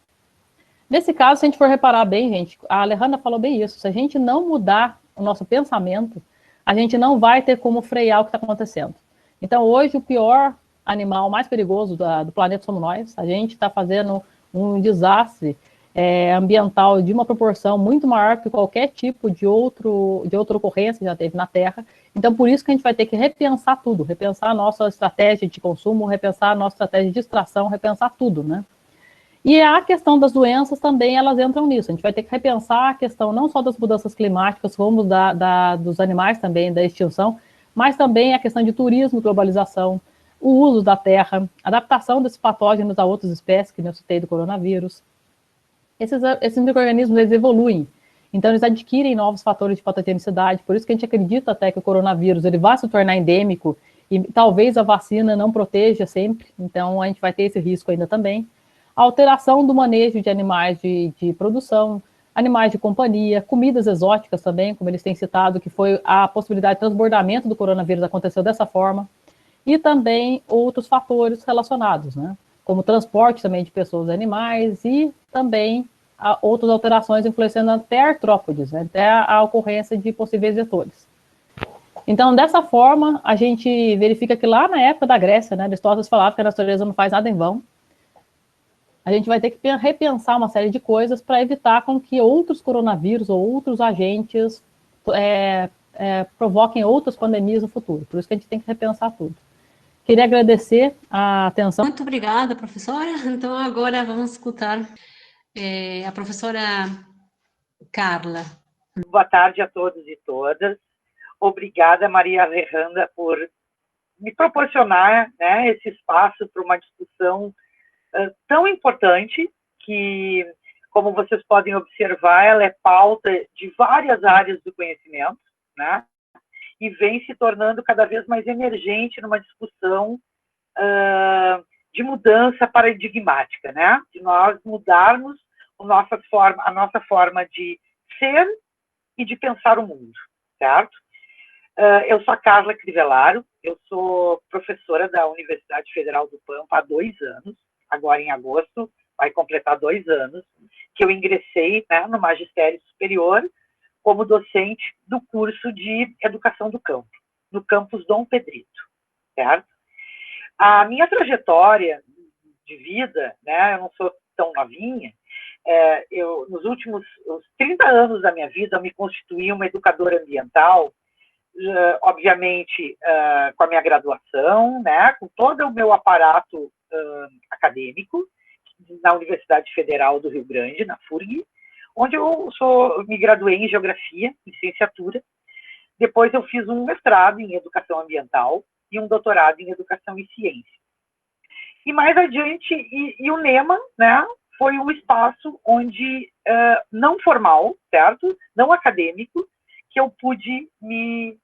Nesse caso, se a gente for reparar bem, gente, a Alejandra falou bem isso, se a gente não mudar o nosso pensamento, a gente não vai ter como frear o que está acontecendo. Então, hoje, o pior animal mais perigoso do planeta somos nós. A gente está fazendo um desastre ambiental de uma proporção muito maior que qualquer tipo de outra ocorrência que já teve na Terra. Então, por isso que a gente vai ter que repensar tudo, repensar a nossa estratégia de consumo, repensar a nossa estratégia de extração, repensar tudo, né? E a questão das doenças também, elas entram nisso. A gente vai ter que repensar a questão não só das mudanças climáticas, como dos animais também, da extinção, mas também a questão de turismo, globalização, o uso da terra, adaptação desses patógenos a outras espécies, que eu citei do coronavírus. Esses micro-organismos, eles evoluem. Então, eles adquirem novos fatores de patogenicidade, por isso que a gente acredita até que o coronavírus ele vai se tornar endêmico e talvez a vacina não proteja sempre, então a gente vai ter esse risco ainda também. A alteração do manejo de animais de produção, animais de companhia, comidas exóticas também, como eles têm citado, que foi a possibilidade de transbordamento do coronavírus aconteceu dessa forma, e também outros fatores relacionados, né? Como transporte também de pessoas e animais, e também outras alterações influenciando até artrópodes, né? Até a ocorrência de possíveis vetores. Então, dessa forma, a gente verifica que lá na época da Grécia, né, Aristóteles falava que a natureza não faz nada em vão. A gente vai ter que repensar uma série de coisas para evitar com que outros coronavírus ou outros agentes provoquem outras pandemias no futuro. Por isso que a gente tem que repensar tudo. Queria agradecer a atenção. Muito obrigada, professora. Então, agora vamos escutar a professora Carla. Boa tarde a todos e todas. Obrigada, Maria Alejandra, por me proporcionar, né, esse espaço para uma discussão tão importante que, como vocês podem observar, ela é pauta de várias áreas do conhecimento, né, e vem se tornando cada vez mais emergente numa discussão de mudança paradigmática, né, de nós mudarmos a nossa forma de ser e de pensar o mundo, certo? Eu sou a Carla Crivellaro, eu sou professora da Universidade Federal do Pampa há 2 anos, agora em agosto vai completar 2 anos, que eu ingressei, né, no magistério superior como docente do curso de Educação do Campo, no campus Dom Pedrito, certo? A minha trajetória de vida, né, eu não sou tão novinha, nos últimos 30 anos da minha vida, eu me constituí uma educadora ambiental, obviamente com a minha graduação, né, com todo o meu aparato acadêmico, na Universidade Federal do Rio Grande, na FURG, onde eu me graduei em Geografia, licenciatura. Depois eu fiz um mestrado em Educação Ambiental e um doutorado em Educação e Ciência. E mais adiante, e o NEMA, né, foi um espaço onde, não formal, certo? Não acadêmico, que eu pude me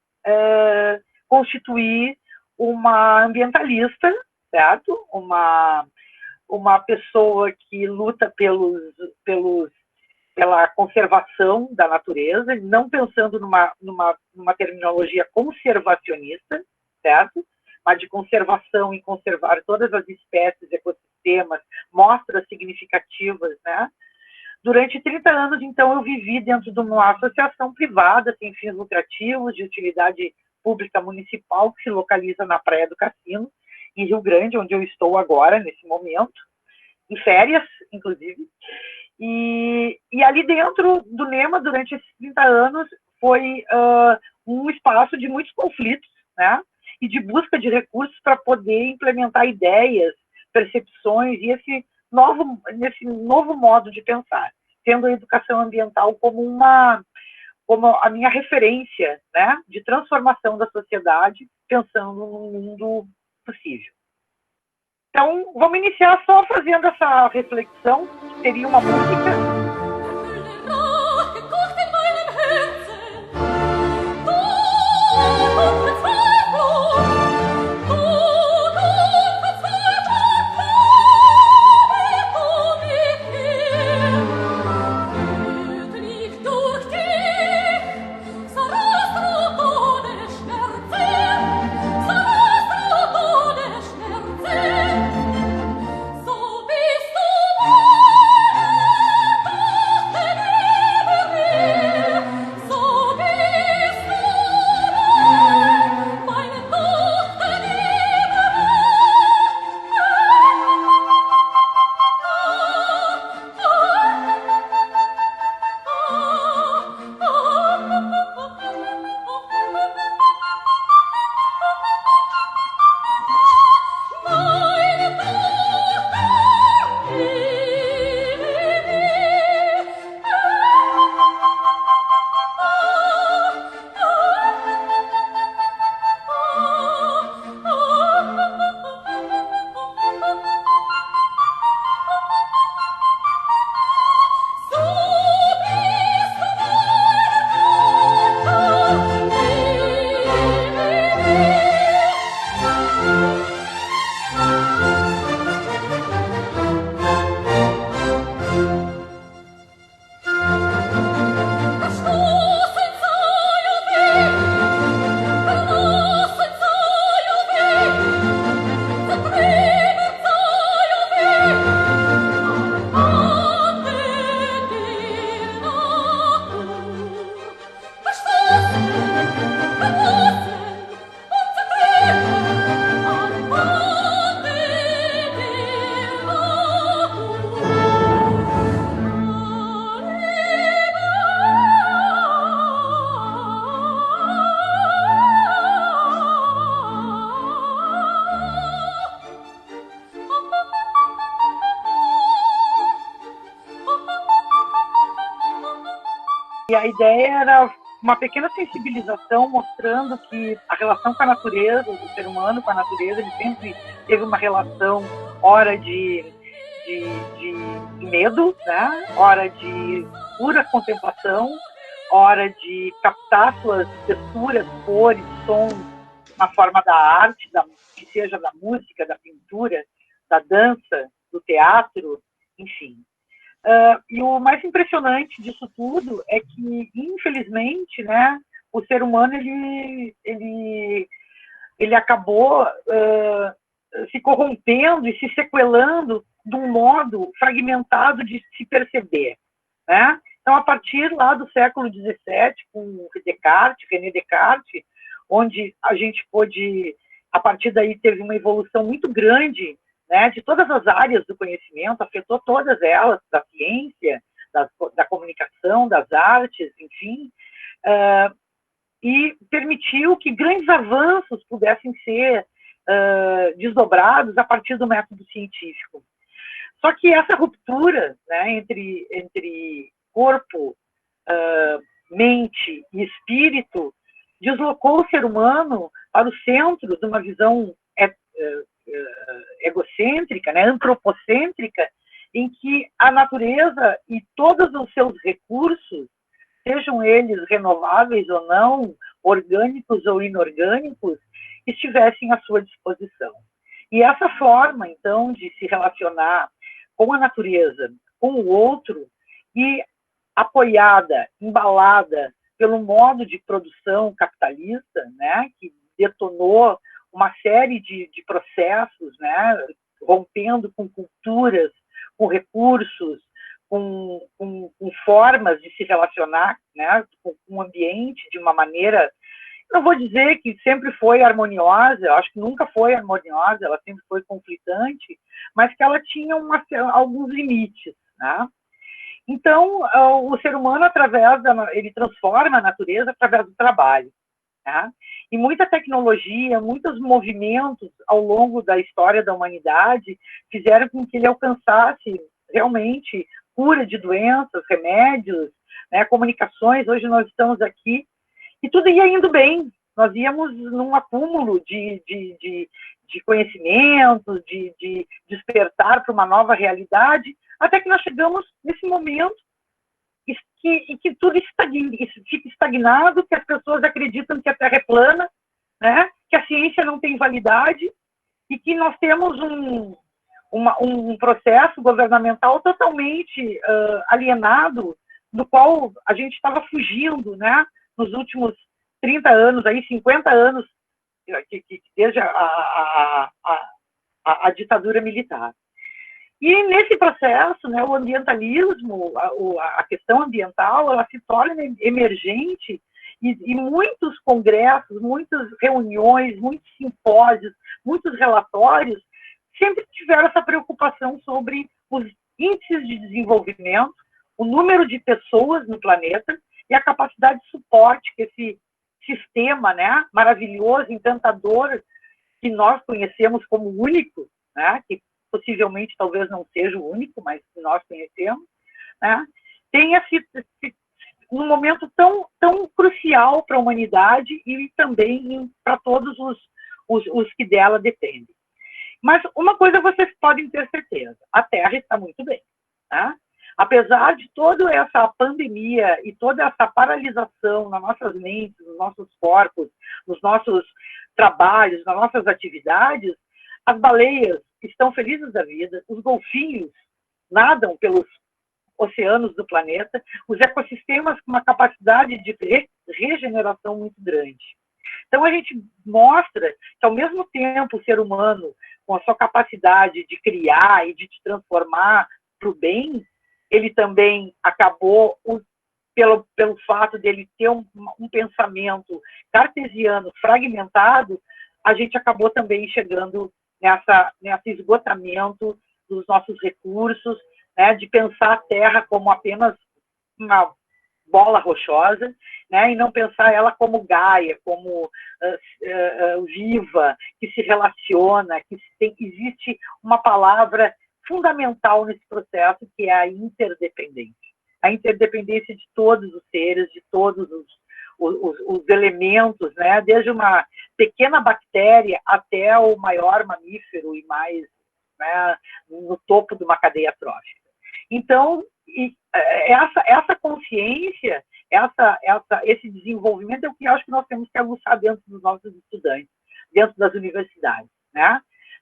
constituir uma ambientalista, certo? Uma pessoa que luta pela conservação da natureza, não pensando numa terminologia conservacionista, certo? Mas de conservação e conservar todas as espécies, ecossistemas, mostras significativas, né? Durante 30 anos, então, eu vivi dentro de uma associação privada, sem fins lucrativos, de utilidade pública municipal, que se localiza na Praia do Cassino, em Rio Grande, onde eu estou agora, nesse momento, em férias, inclusive. E ali dentro do NEMA, durante esses 30 anos, foi um espaço de muitos conflitos, né? E de busca de recursos para poder implementar ideias, percepções e esse novo modo de pensar, tendo a educação ambiental como a minha referência, né, de transformação da sociedade, pensando num mundo possível. Então, vamos iniciar só fazendo essa reflexão, que seria uma música. E a ideia era uma pequena sensibilização mostrando que a relação com a natureza, do ser humano com a natureza, ele sempre teve uma relação, ora de medo, né? Ora de pura contemplação, hora de captar suas texturas, cores, sons, na forma da arte, que seja da música, da pintura, da dança, do teatro, enfim. E o mais impressionante disso tudo é que, infelizmente, né, o ser humano ele acabou se corrompendo e se sequelando de um modo fragmentado de se perceber, né? Então, a partir lá do século XVII, com René Descartes, onde a gente pôde, a partir daí teve uma evolução muito grande, né, de todas as áreas do conhecimento, afetou todas elas, da ciência, da comunicação, das artes, enfim, e permitiu que grandes avanços pudessem ser desdobrados a partir do método científico. Só que essa ruptura, né, entre corpo, mente e espírito deslocou o ser humano para o centro de uma visão egocêntrica, né, antropocêntrica, em que a natureza e todos os seus recursos, sejam eles renováveis ou não, orgânicos ou inorgânicos, estivessem à sua disposição. E essa forma, então, de se relacionar com a natureza, com o outro, e apoiada, embalada pelo modo de produção capitalista, né, que detonou uma série de processos, né, rompendo com culturas, com recursos, com formas de se relacionar, né, com o ambiente de uma maneira, não vou dizer que sempre foi harmoniosa, eu acho que nunca foi harmoniosa, ela sempre foi conflitante, mas que ela tinha alguns limites, né? Então, o ser humano, ele transforma a natureza através do trabalho. Tá? E muita tecnologia, muitos movimentos ao longo da história da humanidade fizeram com que ele alcançasse realmente cura de doenças, remédios, né, comunicações. Hoje nós estamos aqui e tudo ia indo bem. Nós íamos num acúmulo de conhecimentos, de despertar para uma nova realidade, até que nós chegamos nesse momento que tudo fica estagnado, que as pessoas acreditam que a Terra é plana, né? Que a ciência não tem validade e que nós temos um processo governamental totalmente alienado, do qual a gente estava fugindo, né? Nos últimos 30 anos, aí, 50 anos, desde a ditadura militar. E nesse processo, né, o ambientalismo, a questão ambiental, ela se torna emergente e muitos congressos, muitas reuniões, muitos simpósios, muitos relatórios sempre tiveram essa preocupação sobre os índices de desenvolvimento, o número de pessoas no planeta e a capacidade de suporte que esse sistema, né, maravilhoso, encantador, que nós conhecemos como único, né, que possivelmente talvez não seja o único, mas que nós conhecemos, né, tenha sido um momento tão crucial para a humanidade e também para todos os que dela dependem. Mas uma coisa vocês podem ter certeza, a Terra está muito bem. Tá? Apesar de toda essa pandemia e toda essa paralisação nas nossas mentes, nos nossos corpos, nos nossos trabalhos, nas nossas atividades, as baleias estão felizes da vida, os golfinhos nadam pelos oceanos do planeta, os ecossistemas com uma capacidade de regeneração muito grande. Então, a gente mostra que, ao mesmo tempo, o ser humano, com a sua capacidade de criar e de se transformar para o bem, ele também acabou, pelo fato dele ter um pensamento cartesiano fragmentado, a gente acabou também chegando nesse esgotamento dos nossos recursos, né, de pensar a Terra como apenas uma bola rochosa, né, e não pensar ela como Gaia, como viva, que se relaciona, existe uma palavra fundamental nesse processo, que é a interdependência. a interdependência de todos os seres, de todos os elementos, né? Desde uma pequena bactéria até o maior mamífero e mais, né, no topo de uma cadeia trófica. Então, essa consciência, esse desenvolvimento é o que eu acho que nós temos que aguçar dentro dos nossos estudantes, dentro das universidades, né?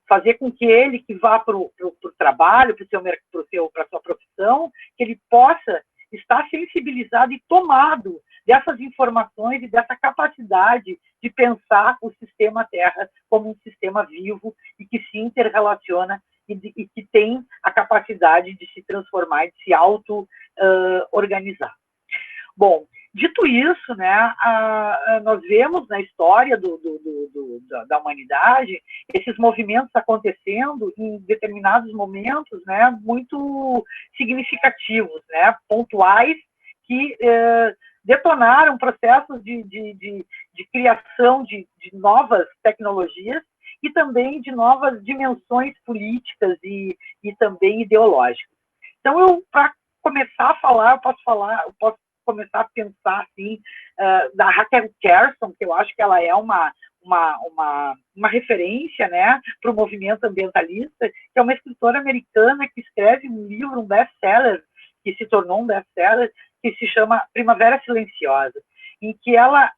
Fazer com que ele, que vá para o trabalho, para a sua profissão, que ele possa estar sensibilizado e tomado dessas informações e dessa capacidade de pensar o sistema Terra como um sistema vivo e que se interrelaciona e que tem a capacidade de se transformar e de se auto-organizar. Bom, dito isso, né, nós vemos na história da humanidade esses movimentos acontecendo em determinados momentos, né, muito significativos, né, pontuais, que detonaram processos de criação de novas tecnologias e também de novas dimensões políticas e também ideológicas. Então, para começar a falar, eu posso começar a pensar assim, da Raquel Carson, que eu acho que ela é uma referência, né, para o movimento ambientalista, que é uma escritora americana que escreve um livro, um best-seller, que se tornou um best-seller, que se chama Primavera Silenciosa, em que ela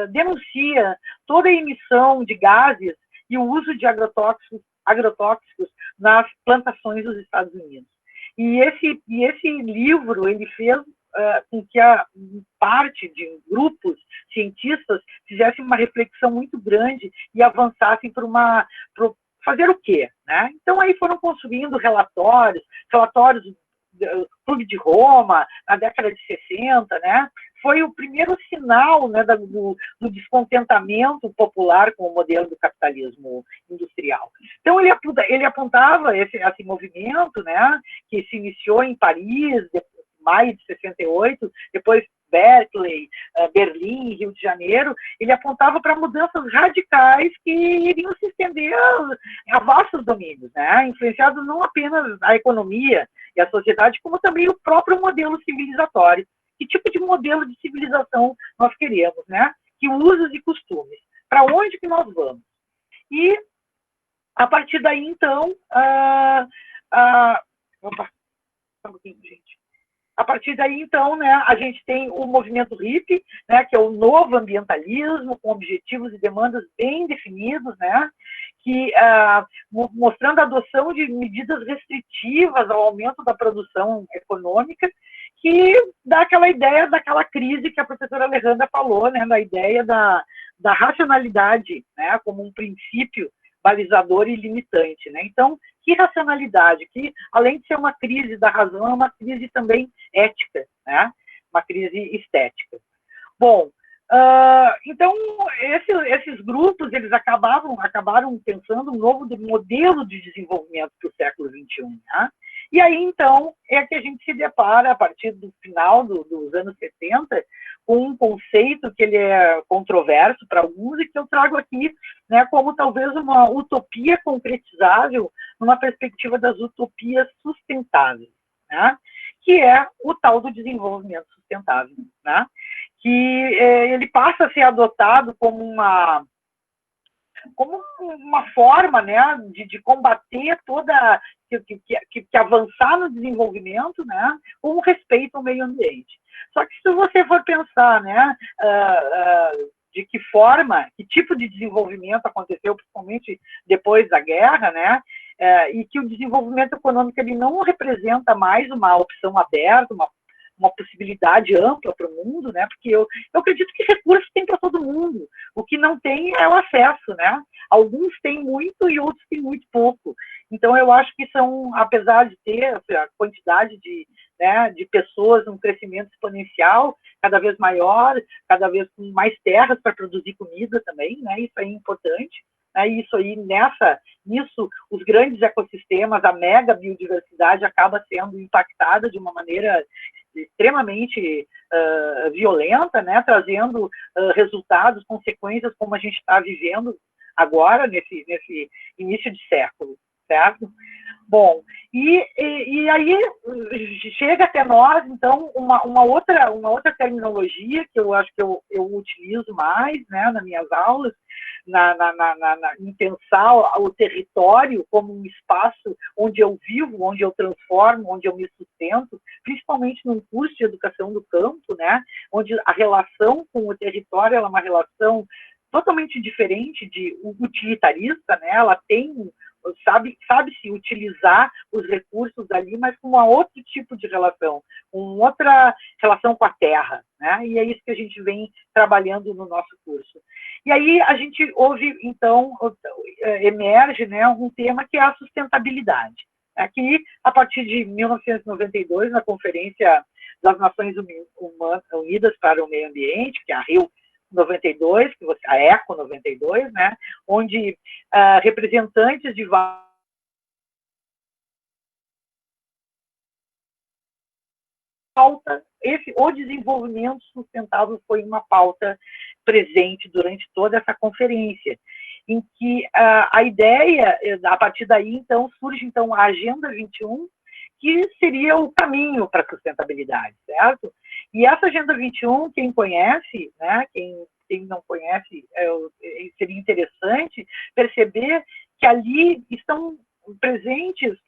denuncia toda a emissão de gases e o uso de agrotóxicos nas plantações dos Estados Unidos. E esse livro, ele fez com que a parte de grupos cientistas fizessem uma reflexão muito grande e avançassem para fazer o quê, né? Então, aí foram construindo relatórios do Clube de Roma, na década de 60, né? Foi o primeiro sinal, né, do descontentamento popular com o modelo do capitalismo industrial. Então, ele apontava esse movimento, né, que se iniciou em Paris, maio de 68, depois Berkeley, Berlim, Rio de Janeiro, ele apontava para mudanças radicais que iriam se estender a vastos domínios, né? Influenciados não apenas a economia e a sociedade, como também o próprio modelo civilizatório. Que tipo de modelo de civilização nós queremos, né? Que usos e costumes. Para onde que nós vamos? E, a partir daí, então... Opa, só um pouquinho, gente. A partir daí, então, né, a gente tem o movimento hippie, né, que é o novo ambientalismo, com objetivos e demandas bem definidos, né, que, mostrando a adoção de medidas restritivas ao aumento da produção econômica, que dá aquela ideia daquela crise que a professora Alejandra falou, né, da ideia da racionalidade, né, como um princípio balizador e limitante, né? Então, que racionalidade, que além de ser uma crise da razão, é uma crise também ética, né? Uma crise estética. Bom, então, esses grupos, eles acabaram pensando um novo modelo de desenvolvimento para o século XXI, né? E aí, então, é que a gente se depara, a partir do final dos anos 70, com um conceito que ele é controverso para alguns e que eu trago aqui, né, como talvez uma utopia concretizável numa perspectiva das utopias sustentáveis, né, que é o tal do desenvolvimento sustentável, né, que ele passa a ser adotado como uma forma, né, de combater toda... Que avançar no desenvolvimento, né, com respeito ao meio ambiente. Só que se você for pensar, né, de que forma, que tipo de desenvolvimento aconteceu, principalmente depois da guerra, né, e que o desenvolvimento econômico ele não representa mais uma opção aberta, uma possibilidade ampla para o mundo, né? Porque eu acredito que recursos tem para todo mundo. O que não tem é o acesso, né? Alguns têm muito e outros têm muito pouco. Então, eu acho que apesar de ter a quantidade de pessoas, um crescimento exponencial, cada vez maior, cada vez com mais terras para produzir comida também, né? Isso aí é importante. Isso aí, nisso, os grandes ecossistemas, a mega biodiversidade acaba sendo impactada de uma maneira extremamente violenta, né, trazendo resultados, consequências como a gente está vivendo agora, nesse início de século, certo? Bom, e aí chega até nós, então, uma outra terminologia que eu acho que eu utilizo mais, né, nas minhas aulas, em pensar o território como um espaço onde eu vivo, onde eu transformo, onde eu me sustento, principalmente num curso de educação do campo, né, onde a relação com o território ela é uma relação totalmente diferente de utilitarista, né, ela tem sabe-se utilizar os recursos ali, mas com um outro tipo de relação, com outra relação com a terra, né? E é isso que a gente vem trabalhando no nosso curso. E aí a gente ouve, então, emerge, né, um tema que é a sustentabilidade. Aqui, a partir de 1992, na Conferência das Nações Unidas para o Meio Ambiente, que é a Rio 92, a ECO 92, né, onde representantes de pauta, o desenvolvimento sustentável foi uma pauta presente durante toda essa conferência, em que a ideia, a partir daí, então, surge então, a Agenda 21, que seria o caminho para a sustentabilidade, certo? E essa Agenda 21, quem conhece, né, quem não conhece, seria interessante perceber que ali estão presentes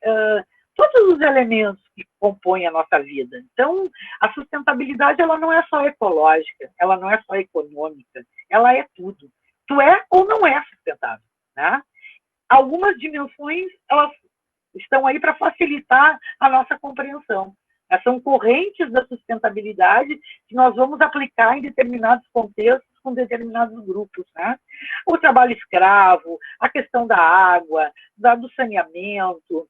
todos os elementos que compõem a nossa vida. Então, a sustentabilidade ela não é só ecológica, ela não é só econômica, ela é tudo. Tu é ou não é sustentável, né? Algumas dimensões, elas estão aí para facilitar a nossa compreensão. São correntes da sustentabilidade que nós vamos aplicar em determinados contextos com determinados grupos, né? O trabalho escravo, a questão da água, do saneamento,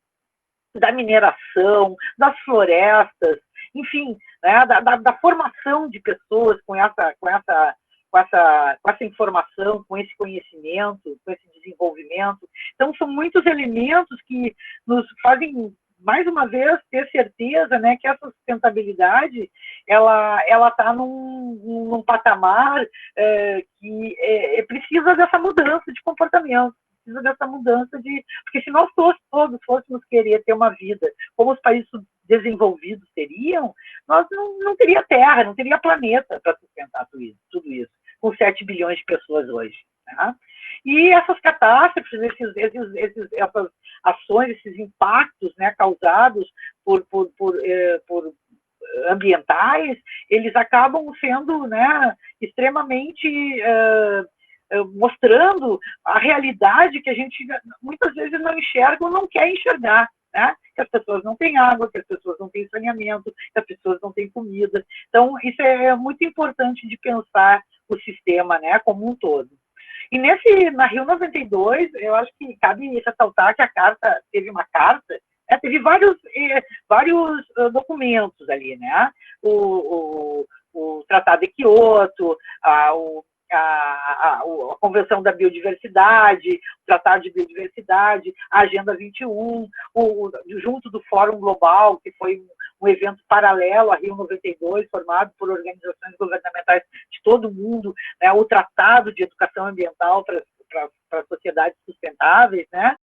da mineração, das florestas, enfim, né, da formação de pessoas com essa informação, com esse conhecimento, com esse desenvolvimento. Então, são muitos elementos que nos fazem, mais uma vez, ter certeza, né, que essa sustentabilidade ela está num patamar que precisa dessa mudança de comportamento. Precisa dessa mudança porque se nós todos fôssemos querer ter uma vida como os países desenvolvidos teriam, nós não teria terra, não teria planeta para sustentar tudo isso, com 7 bilhões de pessoas hoje. Tá? E essas catástrofes, essas ações, esses impactos, né, causados por ambientais, eles acabam sendo, né, extremamente mostrando a realidade que a gente muitas vezes não enxerga ou não quer enxergar, né? Que as pessoas não têm água, que as pessoas não têm saneamento, que as pessoas não têm comida. Então, isso é muito importante de pensar o sistema, né, como um todo. E na Rio 92, eu acho que cabe ressaltar que a carta, teve uma carta, teve vários documentos ali, né? O Tratado de Kyoto, a Convenção da Biodiversidade, o Tratado de Biodiversidade, a Agenda 21, junto do Fórum Global, que foi um evento paralelo à Rio 92, formado por organizações governamentais de todo o mundo, né, o Tratado de Educação Ambiental para sociedades sustentáveis, né,